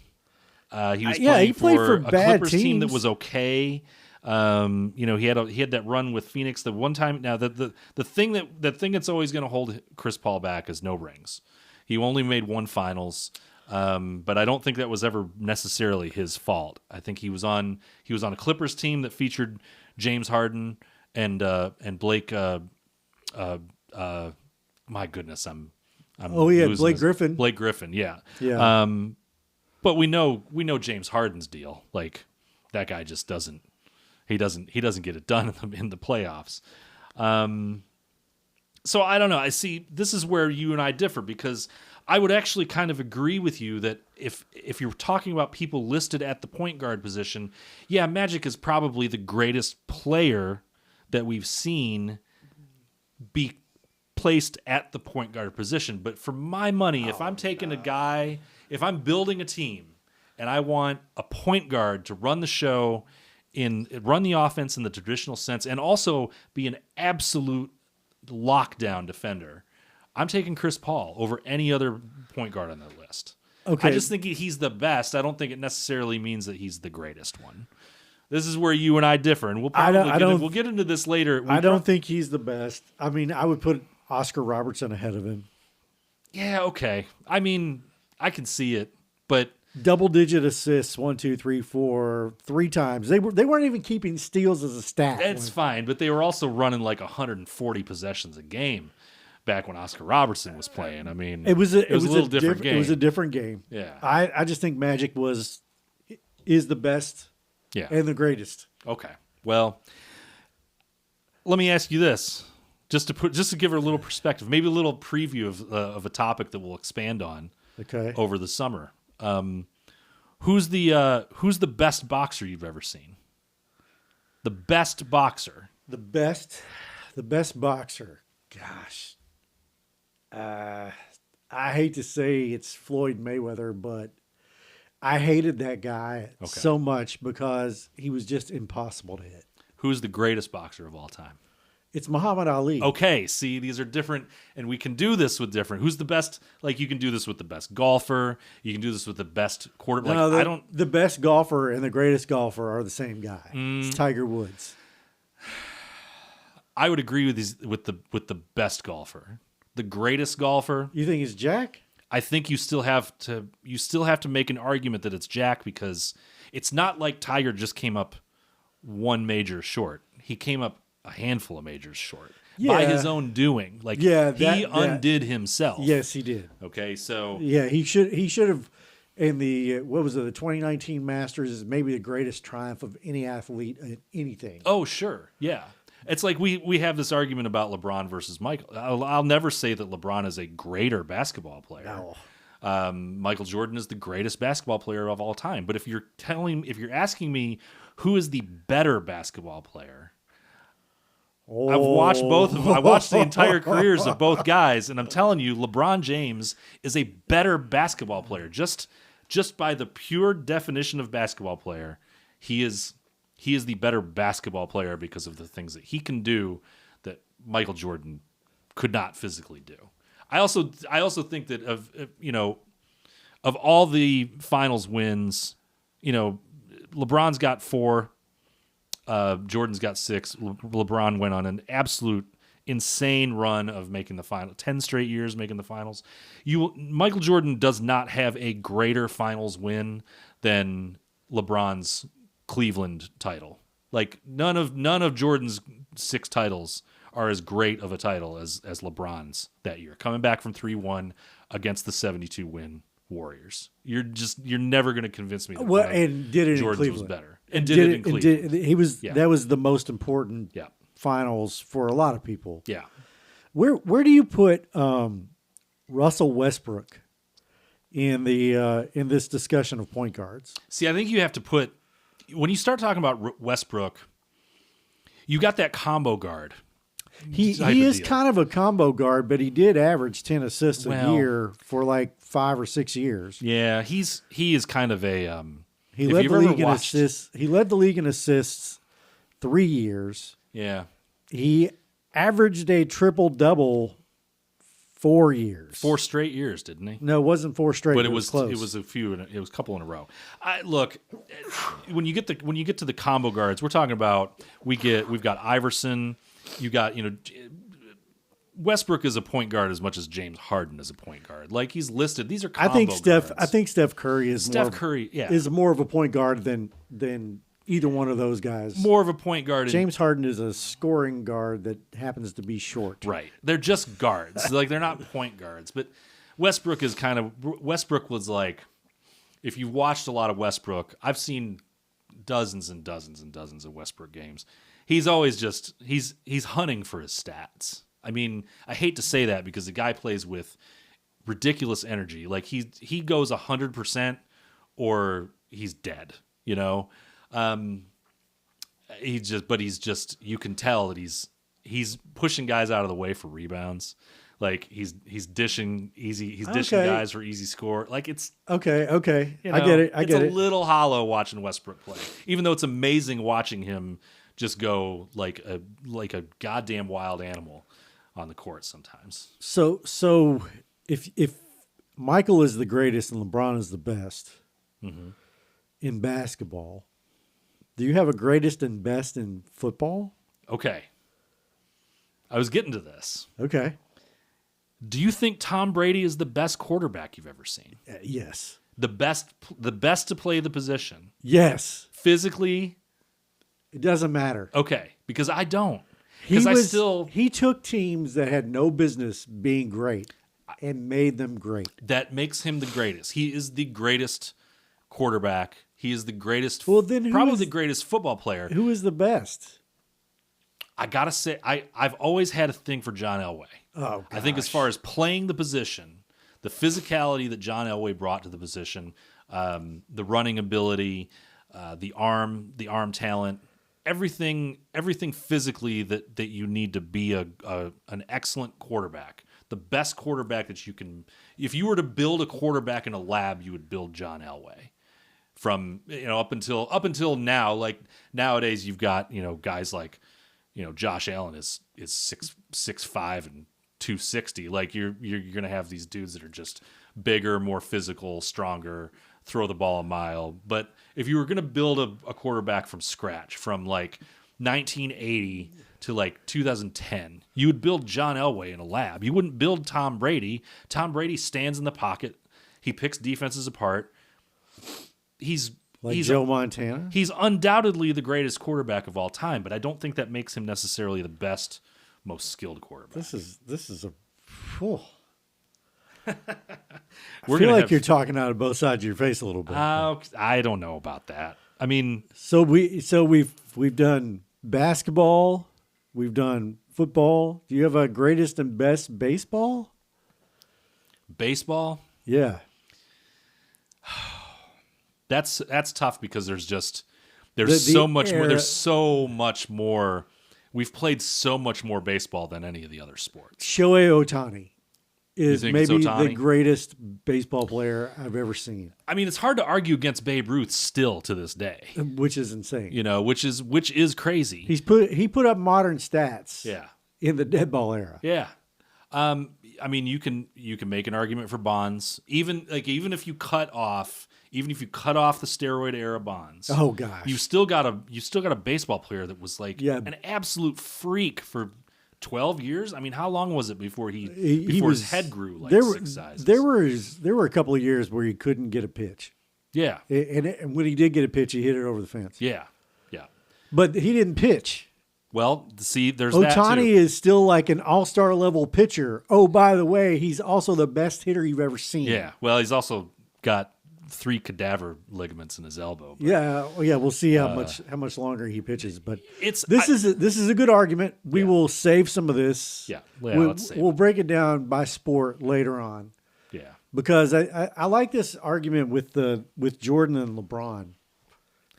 He was playing for a bad Clippers team that teams. was okay. He had that run with Phoenix the one time. Now the thing that's always going to hold Chris Paul back is no rings. He only made 1 finals, but I don't think that was ever necessarily his fault. I think he was on a Clippers team that featured James Harden and Blake. My goodness, I'm Blake Griffin. Blake Griffin, yeah. Yeah. But we know James Harden's deal. Like that guy just doesn't get it done in the playoffs. So I don't know. I see this is where you and I differ, because I would actually kind of agree with you that if you're talking about people listed at the point guard position, yeah, Magic is probably the greatest player that we've seen be placed at the point guard position. But for my money, if I'm taking a guy, if I'm building a team and I want a point guard to run the show, run the offense in the traditional sense, and also be an absolute lockdown defender, I'm taking Chris Paul over any other point guard on the list. Okay. I just think he's the best. I don't think it necessarily means that he's the greatest one. This is where you and I differ, and we'll get into this later. I don't think he's the best. I mean, I would put Oscar Robertson ahead of him. Yeah, okay. I mean, I can see it, but double-digit assists, 1, 2, 3, 4, 3 times. They weren't even keeping steals as a stat. That's fine, but they were also running like 140 possessions a game back when Oscar Robertson was playing. I mean, it was a little different game. It was a different game. Yeah. I just think Magic is the best Yeah. and the greatest. Okay. Well, Let me ask you this, just to give her a little perspective, maybe a little preview of a topic that we'll expand on over the summer. Who's the best boxer you've ever seen? The best boxer. The best boxer. Gosh. I hate to say it's Floyd Mayweather, but I hated that guy so much because he was just impossible to hit. Who's the greatest boxer of all time? It's Muhammad Ali. Okay, see, these are different, and we can do this with different. Who's the best? Like, you can do this with the best golfer. You can do this with the best quarterback. No, the best golfer and the greatest golfer are the same guy. It's Tiger Woods. I would agree with the best golfer. The greatest golfer. You think it's Jack? I think you still have to make an argument that it's Jack, because it's not like Tiger just came up one major short. He came up a handful of majors short by his own doing. Like, he undid himself. Yes, he did. Okay, so yeah, he should have. In the the 2019 Masters is maybe the greatest triumph of any athlete in anything. Oh, sure, yeah. It's like we have this argument about LeBron versus Michael. I'll never say that LeBron is a greater basketball player. No. Michael Jordan is the greatest basketball player of all time. But if you're asking me who is the better basketball player, I've watched both of them. I watched the entire careers of both guys, and I'm telling you, LeBron James is a better basketball player. Just by the pure definition of basketball player, he is the better basketball player because of the things that he can do that Michael Jordan could not physically do. I also think that of all the finals wins, LeBron's got 4, Jordan's got 6. LeBron went on an absolute insane run of making the final, 10 straight years making the finals. Michael Jordan does not have a greater finals win than LeBron's Cleveland title. Like, none of Jordan's 6 titles are as great of a title as LeBron's that year, coming back from 3-1 against the 72 win Warriors. You're never going to convince me that and did it Jordan's in Cleveland. was better. And did it in Cleveland. That was the most important finals for a lot of people. Yeah. Where do you put Russell Westbrook in this discussion of point guards? See, I think you have to put, when you start talking about Westbrook, you got that combo guard. He is kind of a combo guard, but he did average 10 assists a year for like 5 or 6 years. Yeah, he is kind of a he led the league in assists. He led the league in assists 3 years. Yeah. He averaged a triple-double 4 years. 4 straight years, didn't he? No, it wasn't 4 straight. But it was close. It was a couple in a row. Look, when you get to the combo guards, we're talking about we've got Iverson. You got, Westbrook is a point guard as much as James Harden is a point guard. Like, he's listed. These are combo guards. I think Steph Curry is more of a point guard than either one of those guys. More of a point guard. James Harden is a scoring guard that happens to be short. Right. They're just guards. Like, they're not point guards. But Westbrook was like, if you watched a lot of Westbrook, I've seen dozens and dozens and dozens of Westbrook games. He's always just he's hunting for his stats. I mean, I hate to say that because the guy plays with ridiculous energy. Like, he goes 100% or he's dead. He's just you can tell that he's pushing guys out of the way for rebounds. Like, he's dishing easy. He's dishing guys for easy score. Like, it's okay. I get it. It's a little hollow watching Westbrook play, even though it's amazing watching him just go like a goddamn wild animal on the court sometimes. So if Michael is the greatest and LeBron is the best in basketball, do you have a greatest and best in football? Okay. I was getting to this. Okay. Do you think Tom Brady is the best quarterback you've ever seen? Yes. The best to play the position? Yes. Physically? It doesn't matter. Okay, because I don't. He took teams that had no business being great and made them great. That makes him the greatest. He is the greatest quarterback. He is the greatest, the greatest football player. Who is the best? I gotta say, I've always had a thing for John Elway. Oh, I think as far as playing the position, the physicality that John Elway brought to the position, the running ability, the arm talent, everything physically that you need to be an excellent quarterback, the best quarterback that you can. If you were to build a quarterback in a lab, you would build John Elway. From up until now, like nowadays, you've got guys like Josh Allen is 6'5" and 260. Like you're gonna have these dudes that are just bigger, more physical, stronger, throw the ball a mile. But if you were gonna build a quarterback from scratch, from like 1980 to like 2010, you would build John Elway in a lab. You wouldn't build Tom Brady. Tom Brady stands in the pocket. He picks defenses apart. He's Joe Montana. He's undoubtedly the greatest quarterback of all time, but I don't think that makes him necessarily the best, most skilled quarterback. This is a. Whew. I We're feel like you're talking out of both sides of your face a little bit. I don't know about that. I mean, we've done basketball, we've done football. Do you have a greatest and best baseball? Baseball? Yeah. That's tough because there's so much more. We've played so much more baseball than any of the other sports. Shohei Ohtani is maybe Ohtani? the greatest baseball player I've ever seen. I mean, it's hard to argue against Babe Ruth still to this day, which is insane. Which is crazy. He put up modern stats. Yeah. In the dead ball era. Yeah. I mean, you can make an argument for Bonds, even if you cut off the steroid era Bonds. Oh gosh. You still got a baseball player that was like an absolute freak for 12 years. I mean, how long was it before his head grew like 6 sizes? There were a couple of years where he couldn't get a pitch. Yeah. And when he did get a pitch, he hit it over the fence. Yeah. Yeah. But he didn't pitch. Well, see, there's Ohtani that too. is still like an all-star level pitcher. Oh, by the way, he's also the best hitter you've ever seen. Yeah. Well, he's also got 3 cadaver ligaments in his elbow. But, yeah. We'll see how much longer he pitches. But this is a good argument. We will save some of this. Yeah. Let's save we'll break it down by sport later on. Yeah. Because I like this argument with Jordan and LeBron,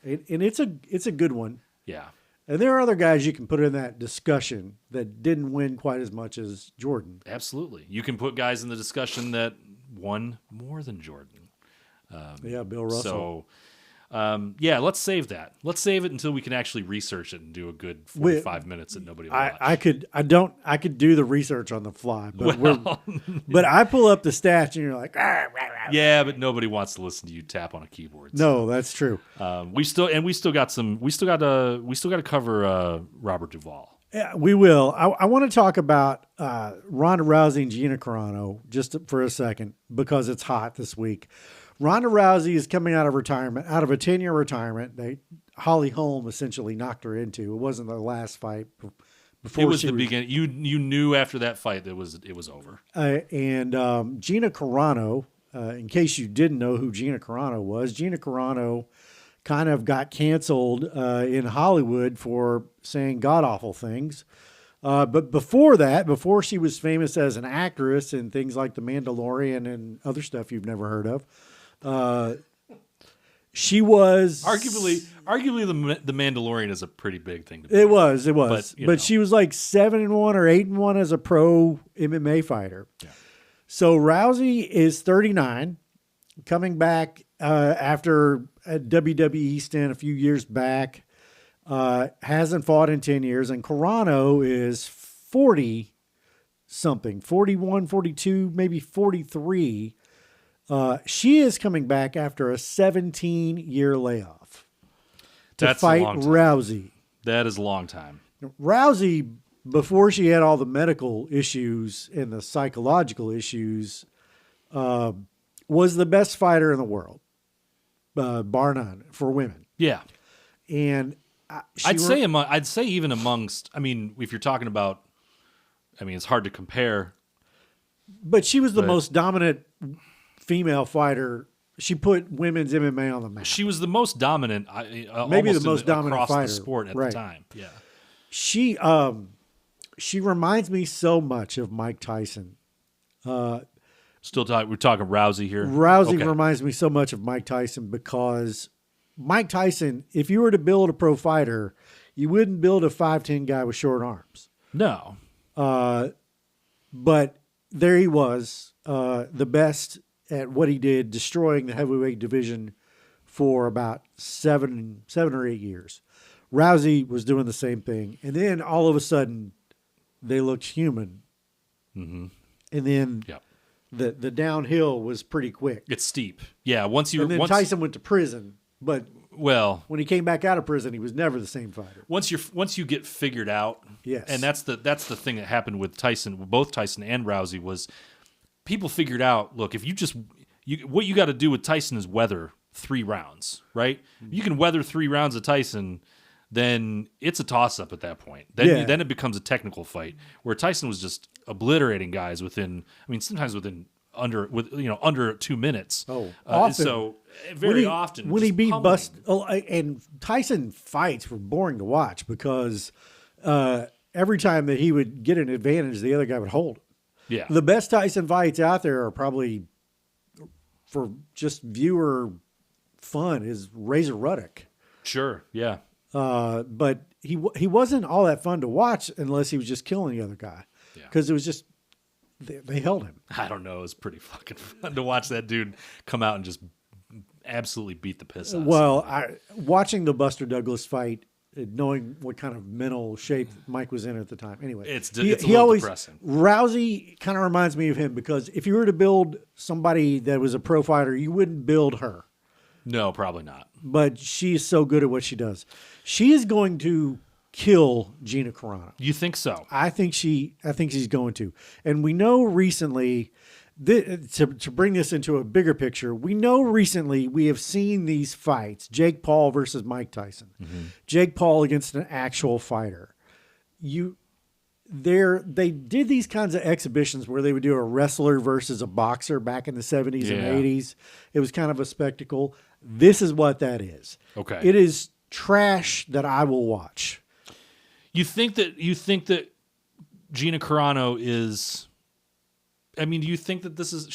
and it's a good one. Yeah. And there are other guys you can put in that discussion that didn't win quite as much as Jordan. Absolutely. You can put guys in the discussion that won more than Jordan. Bill Russell. So, let's save that. Let's save it until we can actually research it and do a good 45 minutes that nobody will watch. I could do the research on the fly, but but I pull up the stats and you're like, rah, rah, rah. Yeah, but nobody wants to listen to you tap on a keyboard. No, that's true. We still got to cover Robert Duvall. Yeah, we will. I want to talk about Ronda Rousey and Gina Carano just for a second because it's hot this week. Ronda Rousey is coming out of retirement, out of a 10-year retirement. Holly Holm essentially knocked her into. It wasn't the last fight. Before it was the beginning. You knew after that fight that it was over. And Gina Carano, in case you didn't know who Gina Carano was, Gina Carano kind of got canceled in Hollywood for saying god-awful things. But before that, before she was famous as an actress in things like The Mandalorian and other stuff you've never heard of, she was arguably the Mandalorian is a pretty big thing to be. It was. But she was like 7-1 or 8-1 as a pro MMA fighter. Yeah. So Rousey is 39, coming back after a WWE stint a few years back. Hasn't fought in 10 years, and Carano is 40 something, 41, 42, maybe 43. She is coming back after a 17-year layoff to fight Rousey. That is a long time. Rousey, before she had all the medical issues and the psychological issues, was the best fighter in the world, bar none, for women. Yeah. And I'd say even amongst, I mean, if you're talking about, I mean, it's hard to compare. But she was the most dominant female fighter. She put women's MMA on the map. She was the most dominant, maybe the most dominant across fighter the sport at the time. Yeah. She reminds me so much of Mike Tyson. We're talking Rousey here. Rousey Okay. reminds me so much of Mike Tyson because Mike Tyson, if you were to build a pro fighter, you wouldn't build a 5'10" guy with short arms. No. But there he was, the best at what he did, destroying the heavyweight division for about seven or 8 years. Rousey was doing the same thing. And then all of a sudden, they looked human. Mm-hmm. And then Yep. the downhill was pretty quick. It's steep. Yeah. Once Tyson went to prison, but well, when he came back out of prison, he was never the same fighter. once you get figured out, Yes. and that's the thing that happened with Tyson, with both Tyson and Rousey, was people figured out, look, if what you got to do with Tyson is weather 3 rounds, right? You can weather 3 rounds of Tyson, then it's a toss up at that point. Then it becomes a technical fight where Tyson was just obliterating guys sometimes under 2 minutes. Oh, often. So very often when he just beat pummeling. and Tyson fights were boring to watch because every time that he would get an advantage, the other guy would hold him. Yeah. The best Tyson fights out there are probably for just viewer fun is Razor Ruddock. Sure. Yeah. But he wasn't all that fun to watch unless he was just killing the other guy because it was just they held him. I don't know. It was pretty fucking fun to watch that dude come out and just absolutely beat the piss out of somebody. Watching the Buster Douglas fight, knowing what kind of mental shape Mike was in at the time. Anyway, it's a little depressing. Rousey kind of reminds me of him because if you were to build somebody that was a pro fighter, you wouldn't build her. No, probably not. But she is so good at what she does. She is going to kill Gina Carano. You think so? I think she's going to. And we know recently, to bring this into a bigger picture, we know recently we have seen these fights, Jake Paul versus Mike Tyson, Jake Paul against an actual fighter. They did these kinds of exhibitions where they would do a wrestler versus a boxer back in the 70s and 80s. It was kind of a spectacle. This is what that is. Okay. It is trash that I will watch. You think that Gina Carano is? I mean, do you think that this is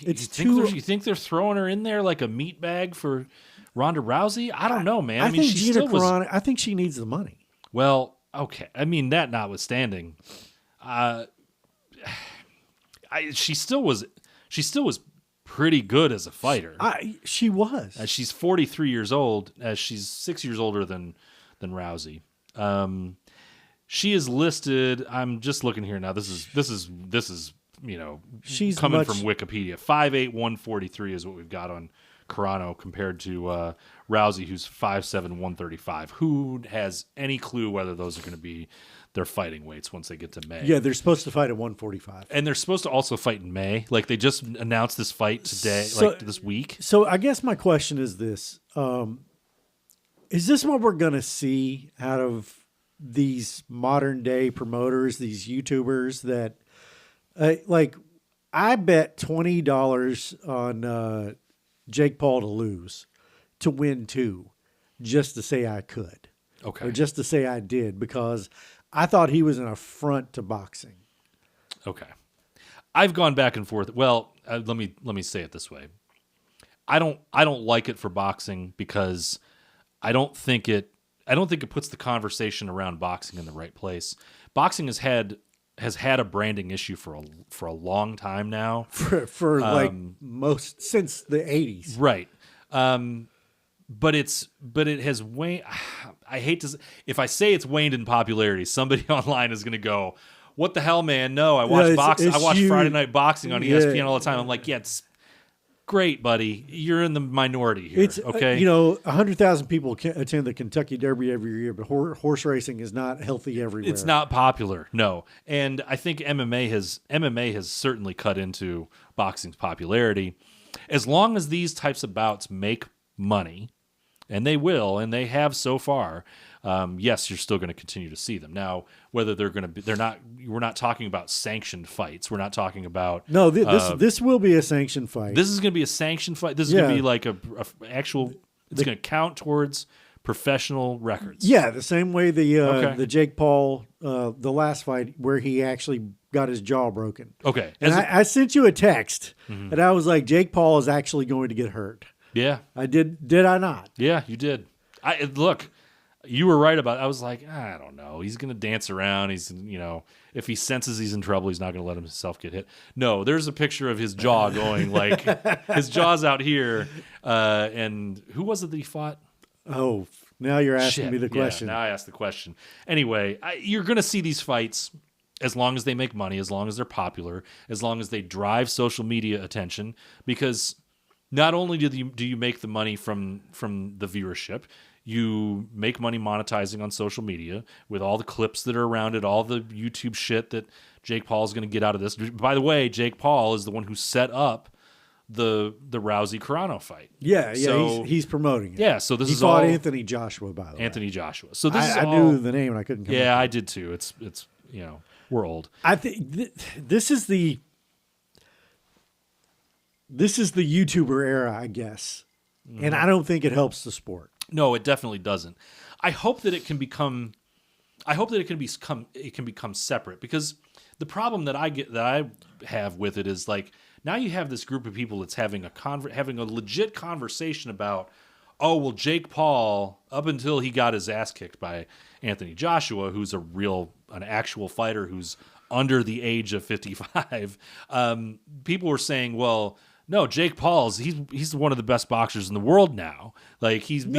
you think they're throwing her in there like a meat bag for Ronda Rousey? I don't know, man. I think Gina Carano. I think she needs the money. Well, okay. I mean, that notwithstanding, she still was pretty good as a fighter. She was. She's 43 years old. She's 6 years older than Rousey. She is listed. I'm just looking here now. This is she's coming from Wikipedia. 5'8", 143 is what we've got on Carano compared to Rousey, who's 5'7", 135. Who has any clue whether those are going to be their fighting weights once they get to May? Yeah, they're supposed to fight at 145. And they're supposed to also fight in May. Like, they just announced this fight today, this week. So I guess my question is this. Is this what we're going to see out of these modern day promoters, these YouTubers that I bet $20 on Jake Paul to lose, to win 2, just to say I could. Okay. Or just to say I did, because I thought he was an affront to boxing. Okay. I've gone back and forth. Well, let me say it this way. I don't like it for boxing because I don't think it puts the conversation around boxing in the right place. Boxing has had a branding issue for a long time now. For most since the 80s. Right. But it has waned. I hate to, if I say it's waned in popularity, somebody online is going to go, "What the hell, man? No, I watch boxing. I watch Friday Night Boxing on ESPN all the time." I'm like, "Yeah, it's great, buddy. You're in the minority here." It's okay. 100,000 people attend the Kentucky Derby every year, but horse racing is not healthy everywhere. It's not popular, no. And I think MMA has certainly cut into boxing's popularity. As long as these types of bouts make money, and they will, and they have so far, yes, you're still going to continue to see them. Now, whether we're not talking about sanctioned fights. We're not talking about... No, this will be a sanctioned fight. This is going to be a sanctioned fight. This is going to be like a actual... It's going to count towards professional records. Yeah, the same way the Okay. Jake Paul the last fight where he actually got his jaw broken. Okay. And I sent you a text, Mm-hmm. and I was like, Jake Paul is actually going to get hurt. Yeah. I did. Did I not? Yeah, you did. Look, you were right about it. I was like, I don't know. He's going to dance around. He's, if he senses he's in trouble, he's not going to let himself get hit. No, there's a picture of his jaw going like his jaw's out here. And who was it that he fought? Oh, now you're asking me the question. Yeah, now I asked the question. Anyway, you're going to see these fights as long as they make money, as long as they're popular, as long as they drive social media attention, because not only do you make the money from the viewership, you make money monetizing on social media with all the clips that are around it, all the YouTube shit that Jake Paul is going to get out of this. By the way, Jake Paul is the one who set up the Rousey Carano fight. Yeah, So- he's promoting it. Yeah, so this He is fought all Anthony Joshua, by the way. Anthony Joshua. So this is I all, knew the name and I couldn't come yeah, up I did too. It's we're old. I think this is the YouTuber era, I guess, and I don't think it helps the sport. No, it definitely doesn't. I hope that it can become separate, because the problem that I have with it is, like, now you have this group of people that's having a legit conversation about, oh, well, Jake Paul, up until he got his ass kicked by Anthony Joshua, who's an actual fighter who's under the age of 55, people were saying, well, no, Jake Paul's he's one of the best boxers in the world now. Like, he isn't.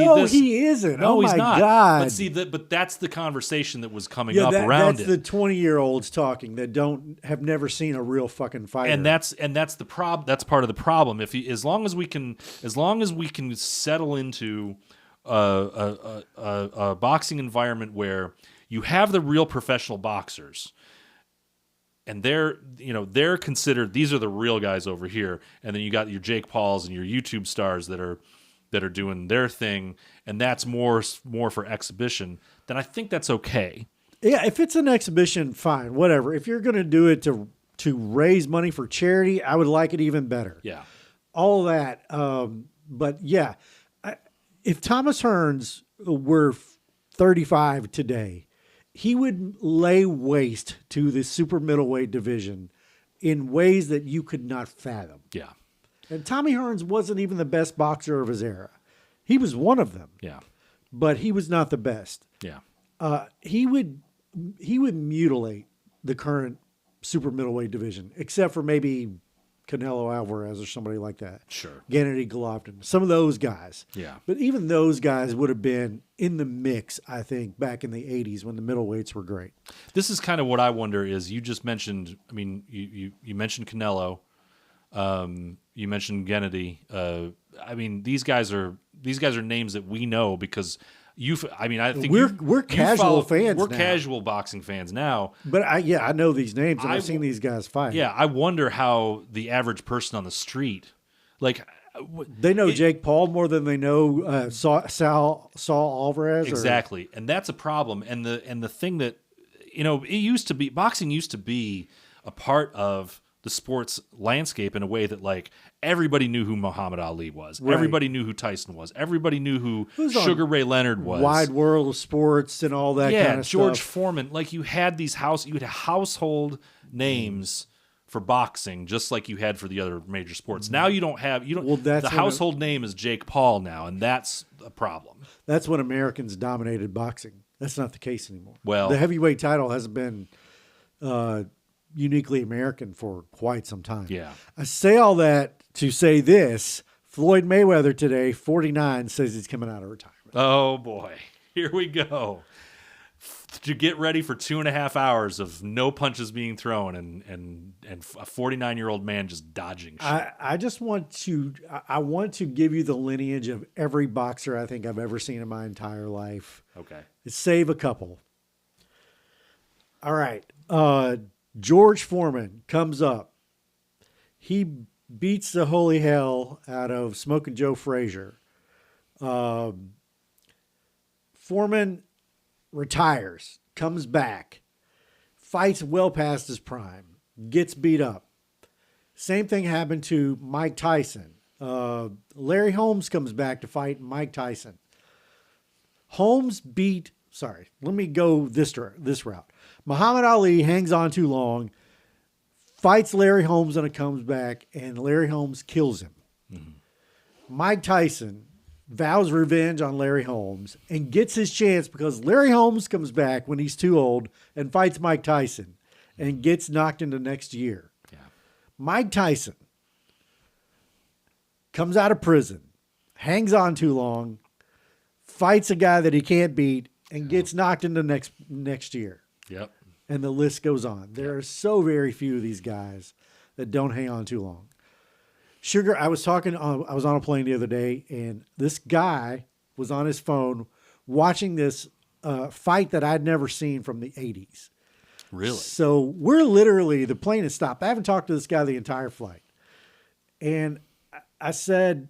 No, Oh he's my not. God! But that's the conversation that was coming Yeah, up around that's it. the 20-year-olds talking that have never seen a real fucking fighter. And that's the problem. That's part of the problem. As long as we can settle into a boxing environment where you have the real professional boxers, and they're considered, these are the real guys over here, and then you got your Jake Pauls and your YouTube stars that are doing their thing, and that's more for exhibition, then I think that's okay. Yeah, if it's an exhibition, fine, whatever. If you're going to do it to raise money for charity, I would like it even better. Yeah. All of that. But yeah, if Thomas Hearns were 35 today, he would lay waste to the super middleweight division in ways that you could not fathom. Yeah. And Tommy Hearns wasn't even the best boxer of his era. He was one of them, Yeah. but he was not the best. Yeah. He would mutilate the current super middleweight division, except for maybe Canelo Alvarez or somebody like that. Sure. Gennady Golovkin, some of those guys. Yeah. But even those guys would have been in the mix, I think, back in the 80s when the middleweights were great. This is kind of what I wonder is, you just mentioned, I mean, you mentioned Canelo, you mentioned Gennady. I mean, these guys are names that we know because I think we're casual fans. We're now. casual boxing fans now. But I know these names and I've seen these guys fight. Yeah, I wonder how the average person on the street, like, they know Jake Paul more than they know Saul Alvarez. Exactly, and that's a problem. And the thing that, boxing used to be a part of the sports landscape in a way that, like, everybody knew who Muhammad Ali was. Right. Everybody knew who Tyson was. Everybody knew who Sugar Ray Leonard was. Wide World of Sports and all that kind of George stuff. Foreman. Like, you had household names for boxing, just like you had for the other major sports. Now you don't. Well, the household name is Jake Paul now, and that's a problem. That's when Americans dominated boxing. That's not the case anymore. Well, the heavyweight title hasn't been uniquely American for quite some time. Yeah. I say all that to say this. Floyd Mayweather today, 49, says he's coming out of retirement. Oh, boy. Here we go. To get ready for 2.5 hours of no punches being thrown and a 49-year-old man just dodging shit. I just want to give you the lineage of every boxer I think I've ever seen in my entire life. Okay. Save a couple. All right. George Foreman comes up. He beats the holy hell out of Smoking Joe Frazier. Foreman retires, comes back, fights well past his prime, gets beat up. Same thing happened to Mike Tyson. Larry Holmes comes back to fight Mike Tyson. Holmes beat. Sorry, let me go this route. Muhammad Ali hangs on too long, fights Larry Holmes and it comes back, and Larry Holmes kills him. Mm-hmm. Mike Tyson vows revenge on Larry Holmes and gets his chance because Larry Holmes comes back when he's too old and fights Mike Tyson and gets knocked into next year. Yeah. Mike Tyson comes out of prison, hangs on too long, fights a guy that he can't beat, and gets knocked into next year. Yep. And the list goes on. There are so very few of these guys that don't hang on too long. Sugar, I was on a plane the other day, and this guy was on his phone watching this fight that I'd never seen from the 80s. Really? So the plane has stopped. I haven't talked to this guy the entire flight. And I said,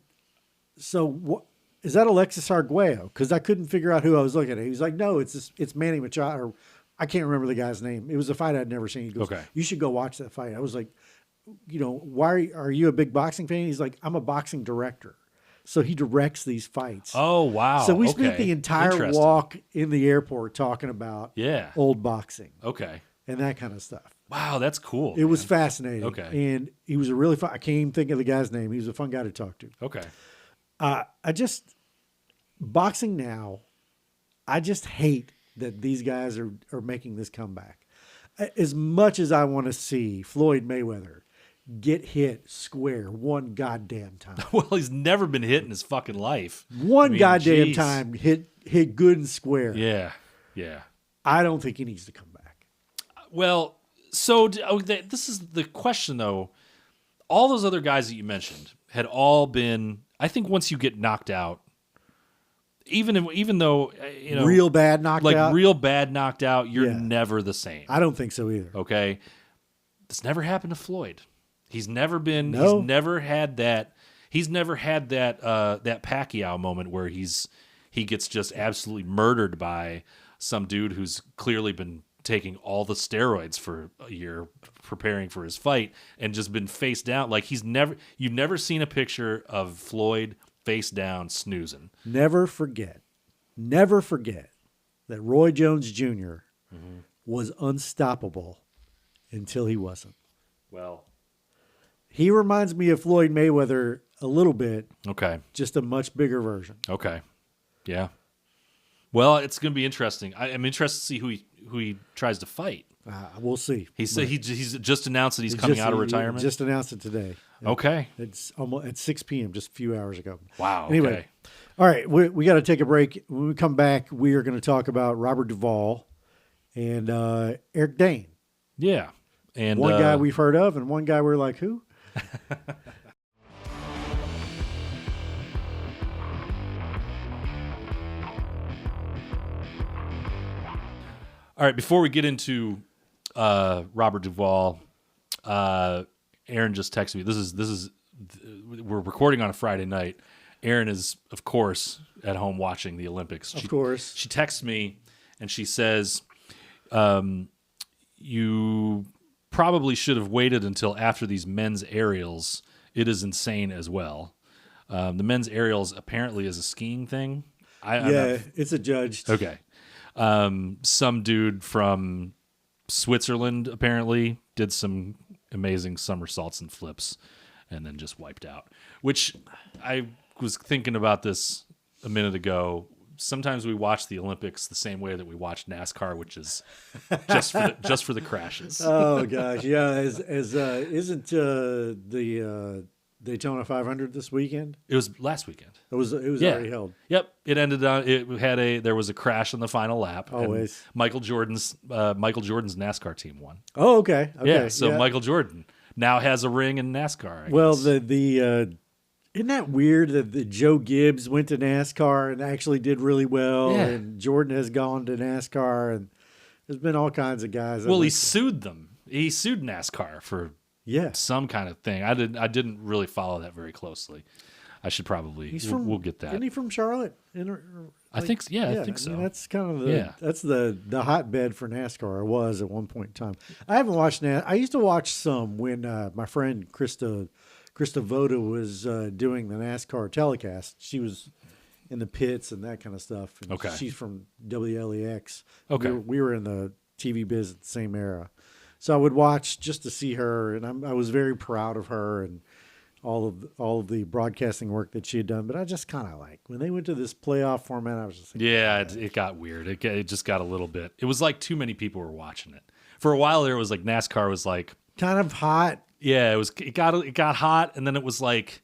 so what? Is that Alexis Arguello? Because I couldn't figure out who I was looking at. He was like, no, it's Manny Machado. Or, I can't remember the guy's name. It was a fight I'd never seen. He goes, okay, you should go watch that fight. I was like, why are you a big boxing fan? He's like, I'm a boxing director. So he directs these fights. Oh, wow. So we spent the entire walk in the airport talking about old boxing. Okay. And that kind of stuff. Wow, that's cool. It was fascinating. Okay. And he was a really fun, I can't even think of the guy's name. He was a fun guy to talk to. Okay. Boxing now, I just hate that these guys are making this comeback. As much as I want to see Floyd Mayweather get hit square one goddamn time. Well, he's never been hit in his fucking life. Goddamn time hit good and square. Yeah, yeah. I don't think he needs to come back. Well, so this is the question, though. All those other guys that you mentioned had all been, I think once you get knocked out, even though, real bad knocked out. Real bad knocked out, you're never the same. I don't think so either. Okay. This never happened to Floyd. He's never been, he's never had that Pacquiao moment where he gets just absolutely murdered by some dude who's clearly been taking all the steroids for a year preparing for his fight and just been face down. Like you've never seen a picture of Floyd face down snoozing. Never forget that Roy Jones Jr. was unstoppable until he wasn't. Well, he reminds me of Floyd Mayweather a little bit. Okay. Just a much bigger version. Okay. Yeah. Well, it's going to be interesting. I'm interested to see who he tries to fight. We'll see. He's just announced that he's coming out of retirement. Just announced it today. Okay. It's almost at 6 p.m. just a few hours ago. Wow. Anyway, okay. All right, we got to take a break. When we come back, we are going to talk about Robert Duvall and Eric Dane. Yeah, and one guy we've heard of, and one guy we're like, who? All right, before we get into Robert Duvall, Aaron just texted me. This is we're recording on a Friday night. Aaron is, of course, at home watching the Olympics. Of course. She texts me and she says, you probably should have waited until after these men's aerials. It is insane as well. The men's aerials apparently is a skiing thing. It's adjudged. Okay. Some dude from Switzerland apparently did some amazing somersaults and flips and then just wiped out, which I was thinking about this a minute ago. Sometimes we watch the Olympics the same way that we watch NASCAR, which is just for the crashes. Oh gosh. Yeah. Isn't the Daytona 500 this weekend? It was last weekend. It was already held. Yep. It ended on, there was a crash on the final lap. Always. Michael Jordan's NASCAR team won. Oh, okay. Yeah. So Michael Jordan now has a ring in NASCAR. I guess. Isn't that weird that the Joe Gibbs went to NASCAR and actually did really well, and Jordan has gone to NASCAR, and there's been all kinds of guys. Well, he sued them. He sued NASCAR for some kind of thing. I didn't really follow that very closely. I should probably. We'll get that. Isn't he from Charlotte? I think so. I think so. I mean, that's kind of that's the hotbed for NASCAR. It was at one point in time. I haven't watched I used to watch some when my friend Krista Voda was doing the NASCAR telecast. She was in the pits and that kind of stuff. And Okay. she's from WLEX. Okay. We were in the TV biz at the same era. So I would watch just to see her, and I was very proud of her and all of the broadcasting work that she had done. But I just kind of like when they went to this playoff format, I was just like, Yeah, it got weird. It just got a little bit. It was like too many people were watching it. For a while there, it was like NASCAR was like kind of hot. Yeah, it got hot, and then it was like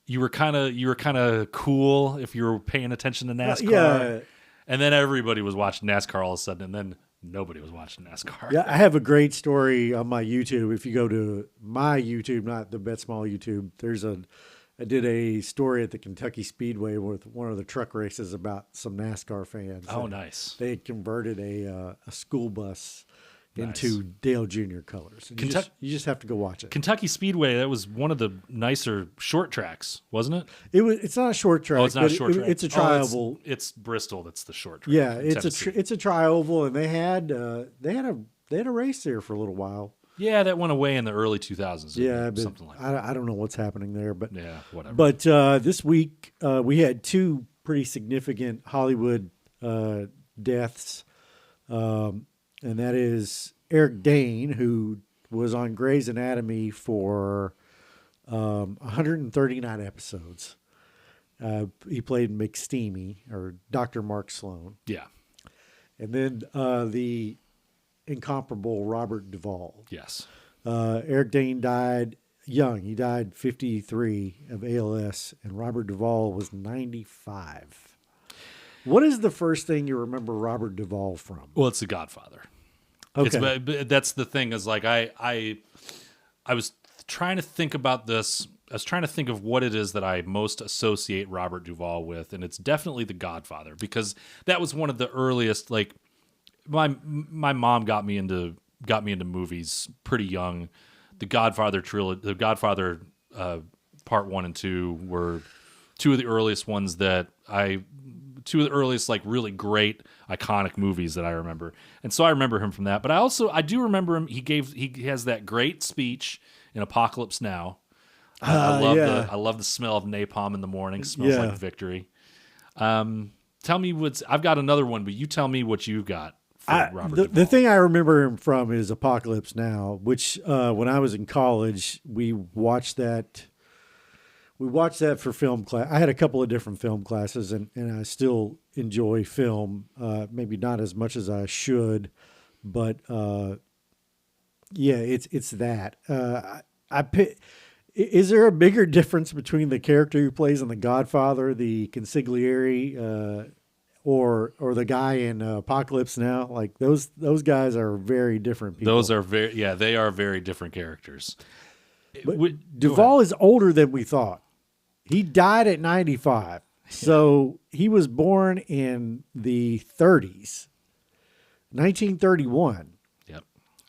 you were kind of cool if you were paying attention to NASCAR. Yeah. And then everybody was watching NASCAR all of a sudden, and then nobody was watching NASCAR. Yeah, I have a great story on my YouTube. If you go to my YouTube, not the Bet Small YouTube, I did a story at the Kentucky Speedway with one of the truck races about some NASCAR fans. Oh, nice. They had converted a school bus into Dale Jr. colors. And you just have to go watch it. Kentucky Speedway, that was one of the nicer short tracks, wasn't it? It's not a short track. Oh, it's not a short track. It's a tri-oval. It's Bristol. That's the short track. Yeah, it's a tri-oval, and they had a race there for a little while. Yeah, that went away in the early 2000s. Yeah, but something like that. I don't know what's happening there, but yeah, whatever. But this week we had two pretty significant Hollywood deaths, and that is Eric Dane, who was on Grey's Anatomy for 139 episodes. He played McSteamy, or Dr. Mark Sloan. Yeah. And then the incomparable Robert Duvall. Yes. Eric Dane died young. He died 53 of ALS, and Robert Duvall was 95. What is the first thing you remember Robert Duvall from? Well, it's The Godfather. Okay. But that's the thing is like I was trying to think about this. I was trying to think of what it is that I most associate Robert Duvall with, and it's definitely The Godfather, because that was one of the earliest. Like my mom got me into movies pretty young. The Godfather trilogy, The Godfather Part 1 and 2 were two of the earliest ones two of the earliest like really great iconic movies that I remember. And so I remember him from that. But I do remember him. He has that great speech in Apocalypse Now. I love the smell of napalm in the morning. Smells like victory. Tell me I've got another one, but you tell me what you've got for Robert Duvall. The thing I remember him from is Apocalypse Now, which when I was in college, we watched that. We watched that for film class. I had a couple of different film classes, and I still enjoy film. Maybe not as much as I should, but it's that. Is there a bigger difference between the character who plays in The Godfather, the consigliere, or the guy in Apocalypse Now? Like those guys are very different people. They are very different characters. But Duvall is older than we thought. He died at 95. So he was born in the 30s, 1931. Yep.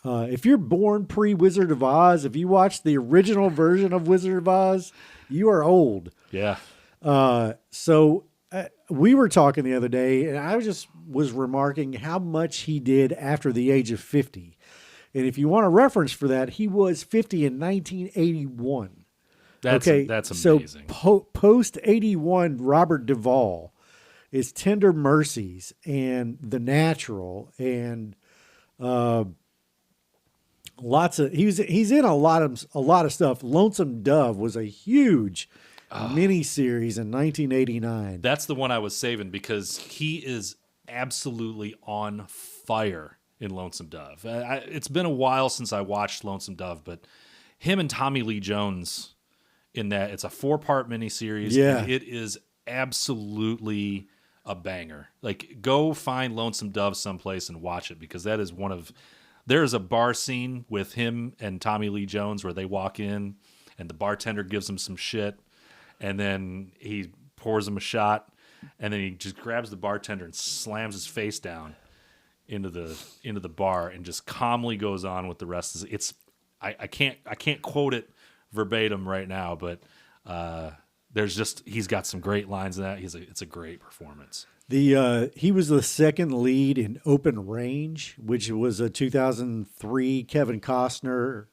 If you're born pre-Wizard of Oz, if you watch the original version of Wizard of Oz, you are old. Yeah. So we were talking the other day, and I was remarking how much he did after the age of 50. And if you want a reference for that, he was 50 in 1981. That's amazing. So post 81, Robert Duvall is Tender Mercies and The Natural, and he's in a lot of stuff. Lonesome Dove was a huge miniseries in 1989. That's the one I was saving because he is absolutely on fire in Lonesome Dove. It's been a while since I watched Lonesome Dove, but him and Tommy Lee Jones in that, it's a 4-part miniseries. Yeah. And it is absolutely a banger. Like, go find Lonesome Dove someplace and watch it, because that is there's a bar scene with him and Tommy Lee Jones where they walk in and the bartender gives him some shit, and then he pours him a shot, and then he just grabs the bartender and slams his face down into the bar and just calmly goes on with the rest of it. I can't quote it verbatim right now, but he's got some great lines in that. It's a great performance. He was the second lead in Open Range, which was a 2003 Kevin Costner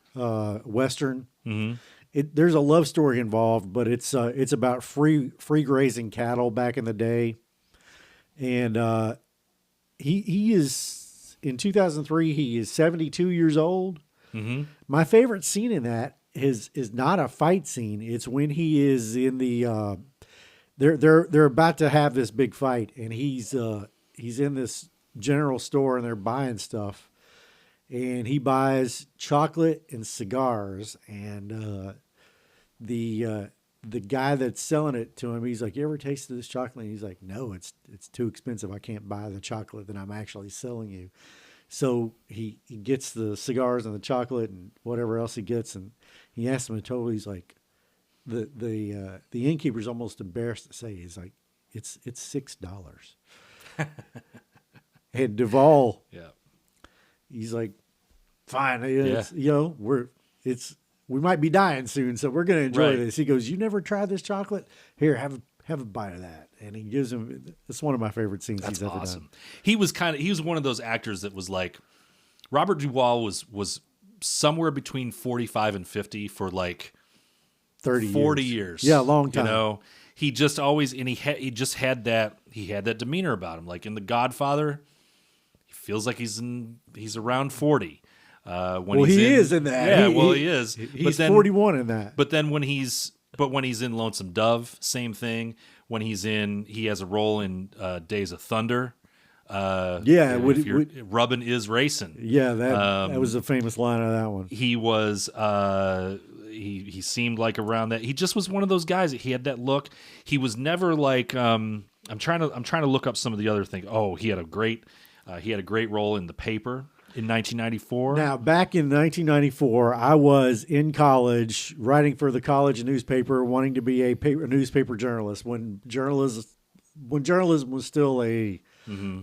Western. Mm-hmm. there's a love story involved, but it's about free grazing cattle back in the day, and he is in 2003. He is 72 years old. Mm-hmm. My favorite scene in that is not a fight scene. It's when he is in the they're about to have this big fight, and he's in this general store and they're buying stuff, and he buys chocolate and cigars, and the guy that's selling it to him, he's like, "You ever tasted this chocolate?" And he's like, "No, it's too expensive. I can't buy the chocolate that I'm actually selling you." So he gets the cigars and the chocolate and whatever else he gets, and he asks him in total. He's like, the innkeeper's almost embarrassed to say, he's like, it's $6. And Duvall, he's like, fine, it's, we might be dying soon, so we're gonna enjoy this. He goes, "You never tried this chocolate? Here, have a bite of that." And he gives him. It's one of my favorite scenes he's ever done. He was one of those actors that was like, Robert Duvall was somewhere between 45 and 50 for like 40 years. Yeah, a long time. You know, he just always, and he just had that demeanor about him. Like in The Godfather, he feels like he's around 40. He is in that. Yeah, he is. He's 41 in that. But then when he's in Lonesome Dove, same thing. When he has a role in Days of Thunder. Rubbin' is racing. Yeah, that was a famous line of that one. He was he seemed like around that. He just was one of those guys. He had that look. He was never like I'm trying to look up some of the other things. Oh, he had a great role in The Paper in 1994. Now, back in 1994, I was in college writing for the college newspaper, wanting to be a newspaper journalist when journalism was still a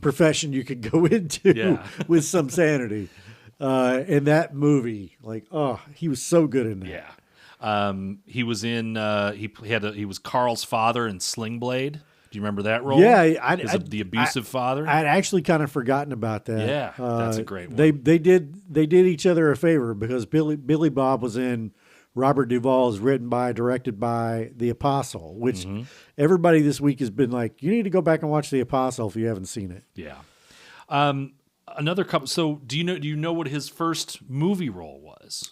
profession you could go into with some sanity. In that movie, he was so good in that. Yeah. He was in he was Carl's father in Sling Blade. Do you remember that role? Yeah, the abusive father. I'd actually kind of forgotten about that. Yeah, that's a great one. They did each other a favor because Billy Bob was in Robert Duvall's directed by The Apostle, which everybody this week has been like, you need to go back and watch The Apostle if you haven't seen it. Yeah. Another couple. So do you know what his first movie role was?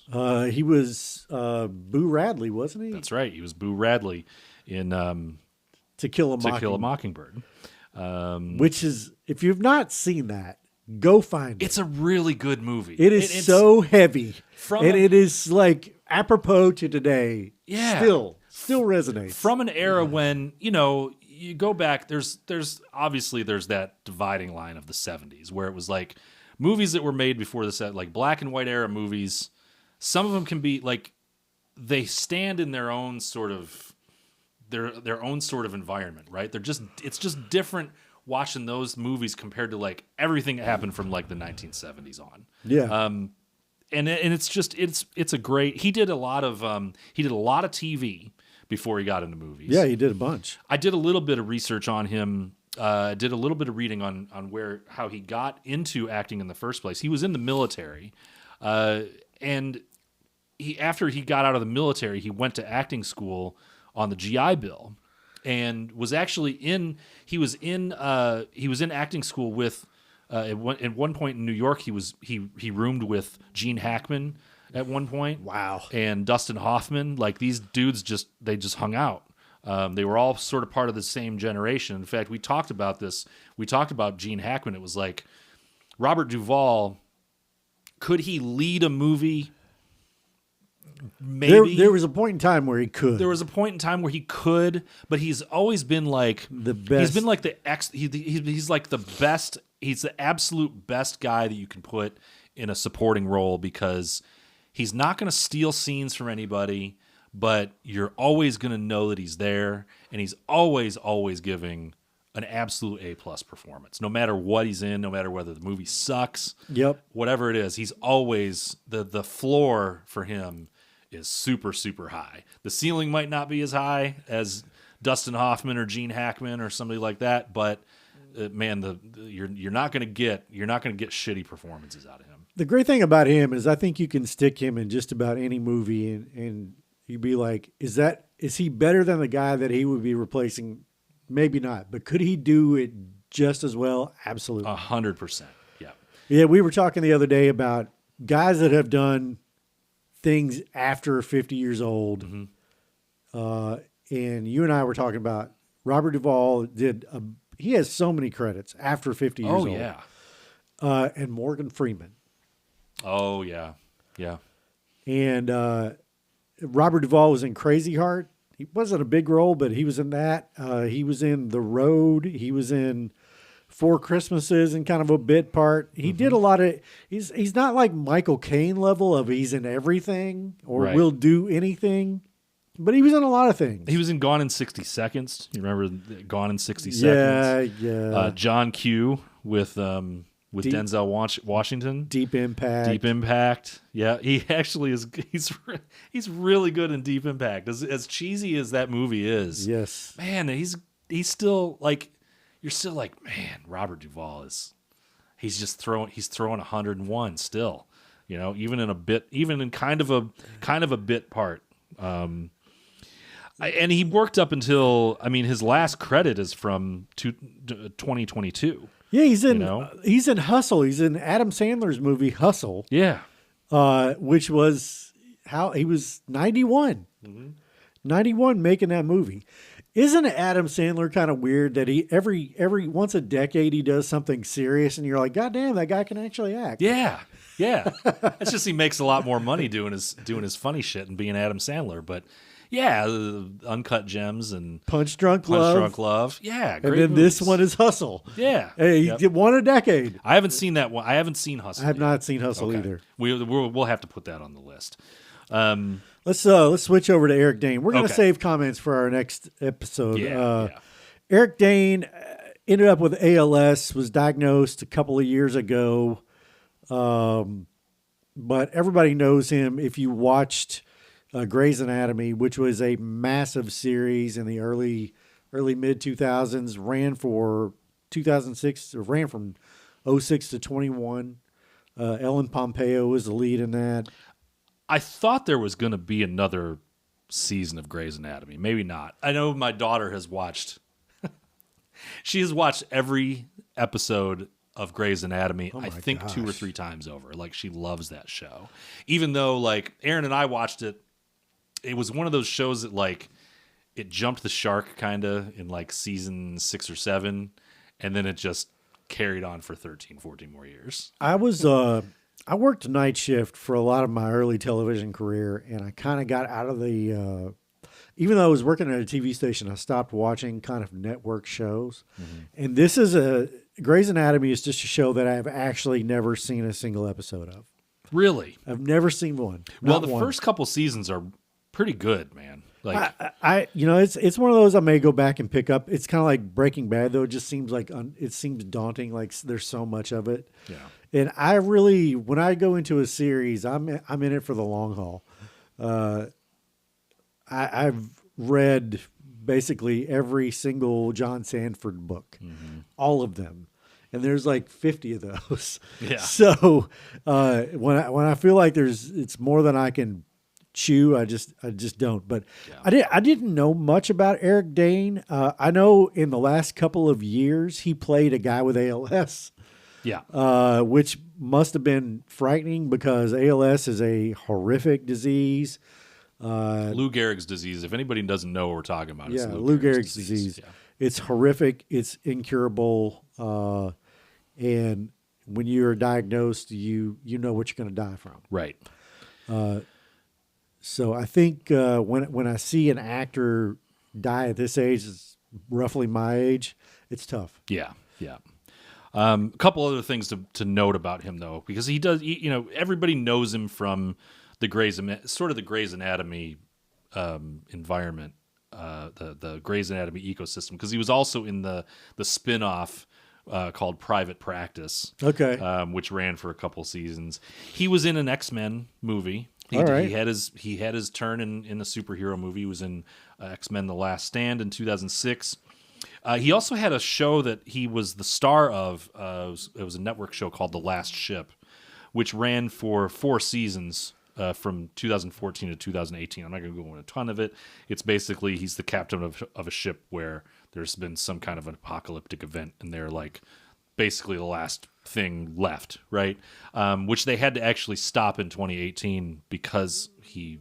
He was Boo Radley, wasn't he? That's right. He was Boo Radley in To Kill a Mockingbird. Which is, if you've not seen that, go find it. It's a really good movie. It is so heavy. It is like apropos to today. Yeah. Still resonates. From an era when, you go back, there's obviously that dividing line of the 70s where it was like movies that were made before the set, like black and white era movies. Some of them can be like, they stand in their own sort of their own sort of environment, right? It's just different watching those movies compared to like everything that happened from like the 1970s on. Yeah. And it's a great. He did a lot of TV before he got into movies. Yeah, he did a bunch. I did a little bit of research on him. Did a little bit of reading on how he got into acting in the first place. He was in the military, and after he got out of the military, he went to acting school on the GI Bill, and was actually in acting school with at one point in New York. He roomed with Gene Hackman at one point. Wow. And Dustin Hoffman. Like, these dudes just hung out. They were all sort of part of the same generation. In fact, we talked about this. We talked about Gene Hackman. It was like Robert Duvall. Could he lead a movie? Maybe there was a point in time where he could. There was a point in time where he could, but he's always been like the best. He's been like he's like the best. He's the absolute best guy that you can put in a supporting role because he's not going to steal scenes from anybody, but you're always going to know that he's there, and he's always giving an absolute A+ performance, no matter what he's in, no matter whether the movie sucks. Yep. Whatever it is, he's always the floor for him is super, super high. The ceiling might not be as high as Dustin Hoffman or Gene Hackman or somebody like that, but man, you're not going to get shitty performances out of him. The great thing about him is I think you can stick him in just about any movie and you'd be like, is he better than the guy that he would be replacing? Maybe not, but could he do it just as well? Absolutely. 100%. Yeah. Yeah, we were talking the other day about guys that have done things after 50 years old. And you and I were talking about Robert Duvall he has so many credits after 50 years old. Oh, yeah. And Morgan Freeman. Oh, yeah. Yeah. And Robert Duvall was in Crazy Heart. He wasn't a big role, but he was in that. He was in The Road. He was in Four Christmases and kind of a bit part. He did a lot of. He's not like Michael Caine level of he's in everything or will do anything, but he was in a lot of things. He was in Gone in 60 Seconds. You remember Gone in 60 Seconds? Yeah. John Q with Denzel Washington. Deep Impact. Yeah, he actually is. He's really good in Deep Impact. As cheesy as that movie is, yes, man, he's still like, you're still like, man, Robert Duvall is. He's throwing 101 still. You know, even in kind of a bit part. And he worked up until, his last credit is from 2022. Yeah, he's in Hustle. He's in Adam Sandler's movie Hustle. Yeah. Which was how he was 91. 91 making that movie. Isn't Adam Sandler kind of weird that he every once a decade he does something serious and you're like, God damn, that guy can actually act. Yeah. Yeah. It's just he makes a lot more money doing his funny shit and being Adam Sandler, but yeah, Uncut Gems and Punch Drunk Love. Yeah, great. And then movies. this one is Hustle. Yeah. He won a decade. I haven't seen that one. I haven't seen Hustle. I have not seen Hustle either. We'll have to put that on the list. Let's switch over to Eric Dane. We're going to save comments for our next episode. Eric Dane ended up with ALS, was diagnosed a couple of years ago. But everybody knows him if you watched Grey's Anatomy, which was a massive series in the early mid 2000s, ran for 2006, or ran from 06 to 21. Ellen Pompeo was the lead in that. I thought there was going to be another season of Grey's Anatomy. Maybe not. I know my daughter has watched. She has watched every episode of Grey's Anatomy, I think 2 or 3 times over. Like, she loves that show. Even though, like, Aaron and I watched it, it was one of those shows that, like, it jumped the shark kind of in, like, season 6 or 7, and then it just carried on for 13, 14 more years. I worked night shift for a lot of my early television career, and I kind of got out of the even though I was working at a TV station, I stopped watching kind of network shows. And this is Grey's Anatomy is just a show that I've actually never seen a single episode of. Really? I've never seen one. Well, the first couple seasons are pretty good, man. Like, it's one of those I may go back and pick up. It's kind of like Breaking Bad, though. It just seems like it seems daunting. Like there's so much of it. Yeah. And I really, when I go into a series, I'm in it for the long haul. I've read basically every single John Sanford book, all of them, and there's like 50 of those. Yeah. So when I feel like it's more than I can chew, I just don't. But I didn't know much about Eric Dane. I know in the last couple of years he played a guy with ALS. Yeah. Which must have been frightening because ALS is a horrific disease. Lou Gehrig's disease. If anybody doesn't know what we're talking about, it's Lou Gehrig's disease. Yeah. It's horrific. It's incurable. And when you're diagnosed, you know what you're going to die from. Right. So I think when I see an actor die at this age, it's roughly my age, it's tough. Yeah. Yeah. A couple other things to note about him, though, because he does, everybody knows him from the Grey's Anatomy environment, the Grey's Anatomy ecosystem, because he was also in the spin-off called Private Practice, which ran for a couple seasons. He was in an X-Men movie. He had his turn in a superhero movie. He was in X-Men: The Last Stand in 2006. He also had a show that he was the star of. It was a network show called The Last Ship, which ran for 4 seasons from 2014 to 2018. I'm not going to go into a ton of it. It's basically he's the captain of a ship where there's been some kind of an apocalyptic event, and they're like basically the last thing left, right? Which they had to actually stop in 2018 because he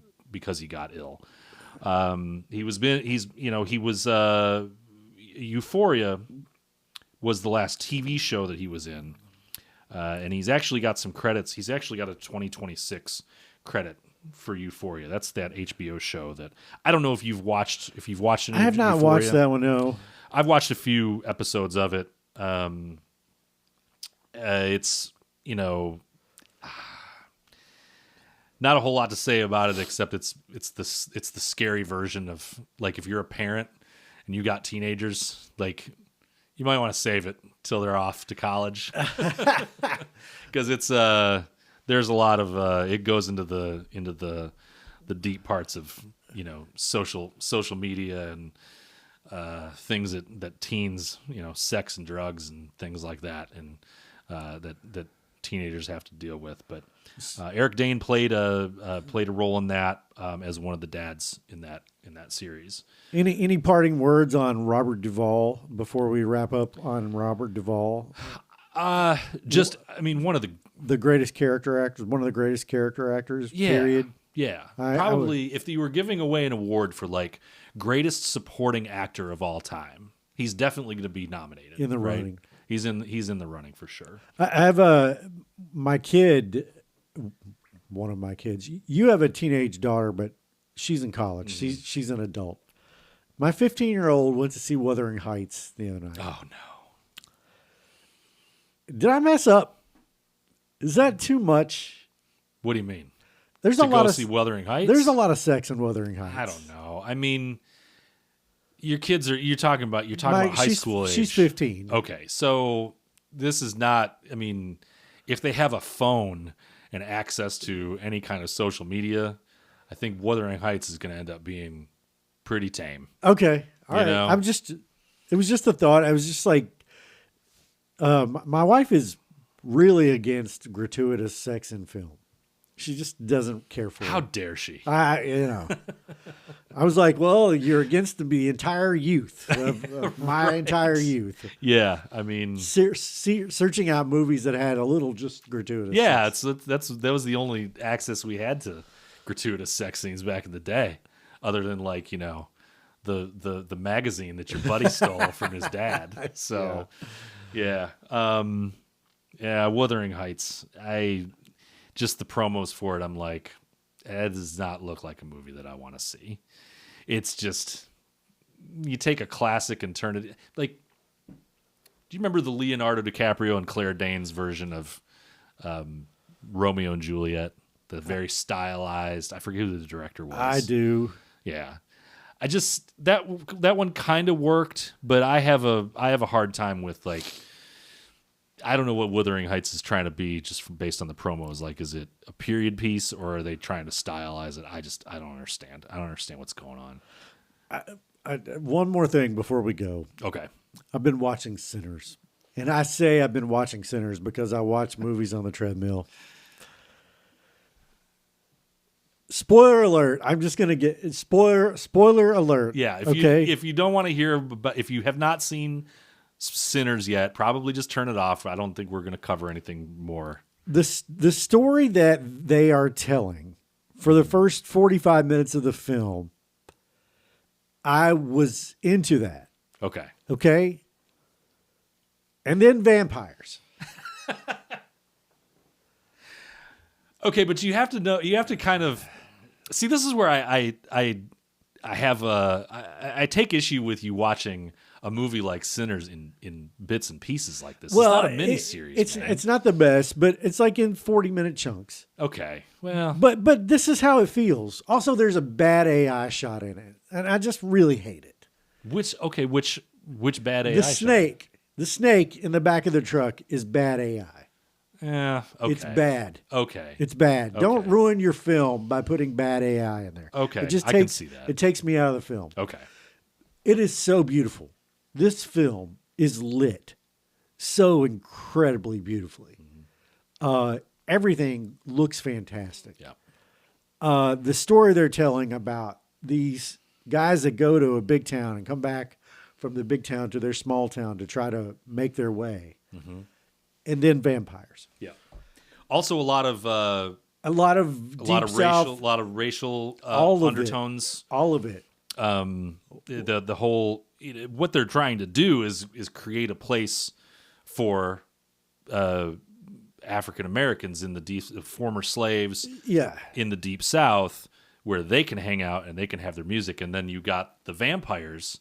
got ill. Euphoria was the last TV show that he was in, and he's actually got some credits. He's actually got a 2026 credit for Euphoria. That's that HBO show that I don't know if you've watched. If you've watched it, I have not watched that one. No, I've watched a few episodes of it. It's not a whole lot to say about it except it's the scary version of, like, if you're a parent and you got teenagers, like, you might want to save it till they're off to college, because it's there's a lot of it goes into the deep parts of social media and things that teens, sex and drugs and things like that, and that teenagers have to deal with. But Eric Dane played a role in that as one of the dads in that series. Any parting words on Robert Duvall before we wrap up on Robert Duvall? One of the greatest character actors, one of the greatest character actors. Yeah, period. Yeah, probably. If you were giving away an award for like greatest supporting actor of all time, he's definitely going to be nominated in the right? running. He's in the running for sure. I have my kid, one of my kids. You have a teenage daughter, but she's in college. Mm-hmm. She's an adult. My 15-year-old went to see Wuthering Heights the other night. Oh no! Did I mess up? Is that too much? What do you mean? There's a lot of see Wuthering Heights. There's a lot of sex in Wuthering Heights. I don't know. I mean, your kids are. You're talking about high school age. She's 15. Okay, so this is not. I mean, if they have a phone and access to any kind of social media, I think Wuthering Heights is going to end up being pretty tame. Okay, all right. It was just a thought. I was just like, my wife is really against gratuitous sex in film. She just doesn't care for it. How dare she? I was like, well, you're against the entire youth of my entire youth. Yeah, I mean, searching out movies that had a little just gratuitous. Yeah, that was the only access we had to gratuitous sex scenes back in the day, other than like the magazine that your buddy stole from his dad. So, yeah, Wuthering Heights. Just the promos for it, I'm like, it does not look like a movie that I want to see. It's just, you take a classic and turn it, like, do you remember the Leonardo DiCaprio and Claire Danes version of Romeo and Juliet? The very stylized, I forget who the director was. I do. Yeah. I just, that one kind of worked, but I have a hard time with, like, I don't know what Wuthering Heights is trying to be just based on the promos. Like, is it a period piece or are they trying to stylize it? I don't understand. I don't understand what's going on. One more thing before we go. Okay. I've been watching Sinners. And I say I've been watching Sinners because I watch movies on the treadmill. Spoiler alert. I'm just going to get spoiler alert. Yeah. If you don't want to hear, but if you have not seen Sinners yet, probably just turn it off. I don't think we're going to cover anything more. The story that they are telling for the first 45 minutes of the film, I was into that. Okay. And then vampires. Okay, but you have to know, you have to kind of see, this is where I take issue with you watching a movie like Sinners in bits and pieces like this. Well, it's not a miniseries. It's not the best, but it's like in 40-minute chunks. Okay, well, but this is how it feels. Also, there's a bad AI shot in it, and I just really hate it. Which bad AI? The snake in the back of the truck is bad AI. Yeah, okay. It's bad. Okay. It's bad. Okay. Don't ruin your film by putting bad AI in there. Okay, I can see that. It takes me out of the film. Okay. It is so beautiful. This film is lit so incredibly beautifully. Mm-hmm. Everything looks fantastic. Yeah. the story they're telling about these guys that go to a big town and come back from the big town to their small town to try to make their way, and then vampires. Yeah. Also, a lot of racial undertones. All of it. The whole what they're trying to do is create a place for African Americans in the deep, former slaves, in the Deep South, where they can hang out and they can have their music, and then you got the vampires,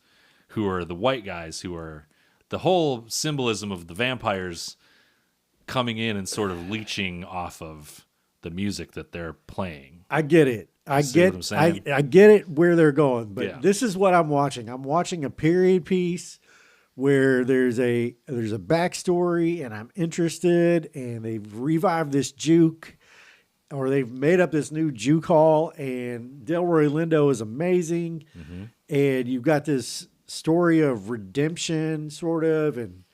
who are the white guys, who are the whole symbolism of the vampires coming in and sort of leeching off of the music that they're playing. I get it. I get it where they're going, but this is what I'm watching. I'm watching a period piece where there's a backstory, and I'm interested, and they've revived this juke, or they've made up this new juke hall, and Delroy Lindo is amazing, and you've got this story of redemption, sort of, and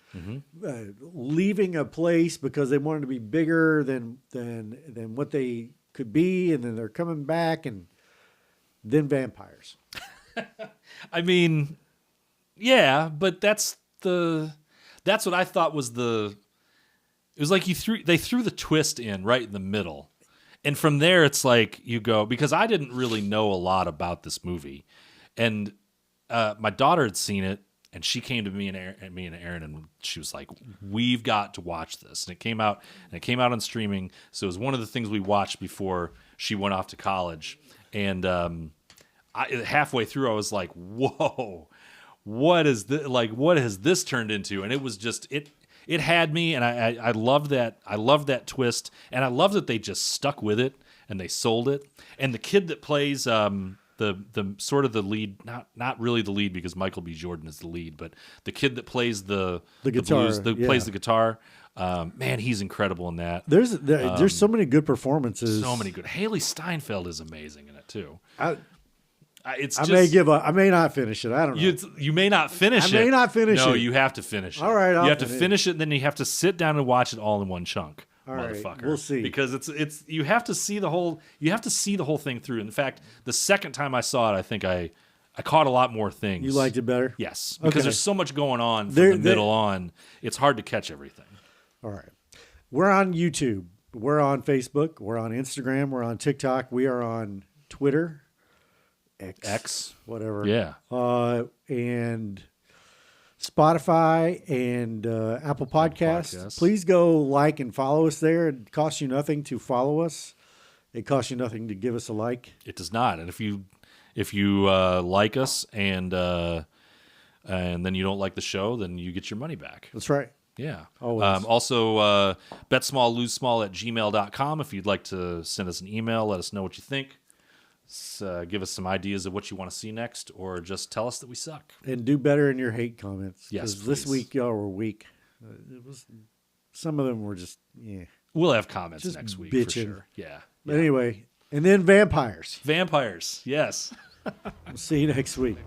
leaving a place because they wanted to be bigger than what they could be, and then they're coming back, and then vampires. I mean, yeah, but that's what I thought was it was like they threw the twist in right in the middle, and from there it's like you go, because I didn't really know a lot about this movie, and my daughter had seen it. And she came to me and Aaron, and she was like, "We've got to watch this." And it came out on streaming. So it was one of the things we watched before she went off to college. And halfway through, I was like, "Whoa, what is this? Like, what has this turned into?" And it was just it had me, and I loved that. I loved that twist, and I love that they just stuck with it and they sold it. And the kid that plays the sort of the lead, not really the lead because Michael B. Jordan is the lead, but the kid that plays the guitar, plays the guitar, man, he's incredible in that. There's so many good performances. So many good. Haley Steinfeld is amazing in it too. I may not finish it. I don't know. You may not finish it. I may not finish it. No, you have to finish it. All right, you have to finish it, and then you have to sit down and watch it all in one chunk. All motherfucker. Right, we'll see. Because it's you have to see the whole thing through. In fact, the second time I saw it, I think I caught a lot more things. You liked it better? Yes, because there's so much going on from the middle on. It's hard to catch everything. All right. We're on YouTube. We're on Facebook. We're on Instagram. We're on TikTok. We are on Twitter. X. Whatever. Yeah. And Spotify and Apple Podcasts. Please go like and follow us there. It costs you nothing to follow us. It costs you nothing to give us a like. It does not. And if you like us and then you don't like the show, then you get your money back. That's right. Yeah. Always. Also, betsmalllosesmall@gmail.com if you'd like to send us an email. Let us know what you think. Give us some ideas of what you want to see next, or just tell us that we suck. And do better in your hate comments. Yes, this week y'all were weak. Some of them were just We'll have comments just next week bitching. for sure. Yeah. But anyway, and then vampires. Vampires. Yes. We'll see you next week.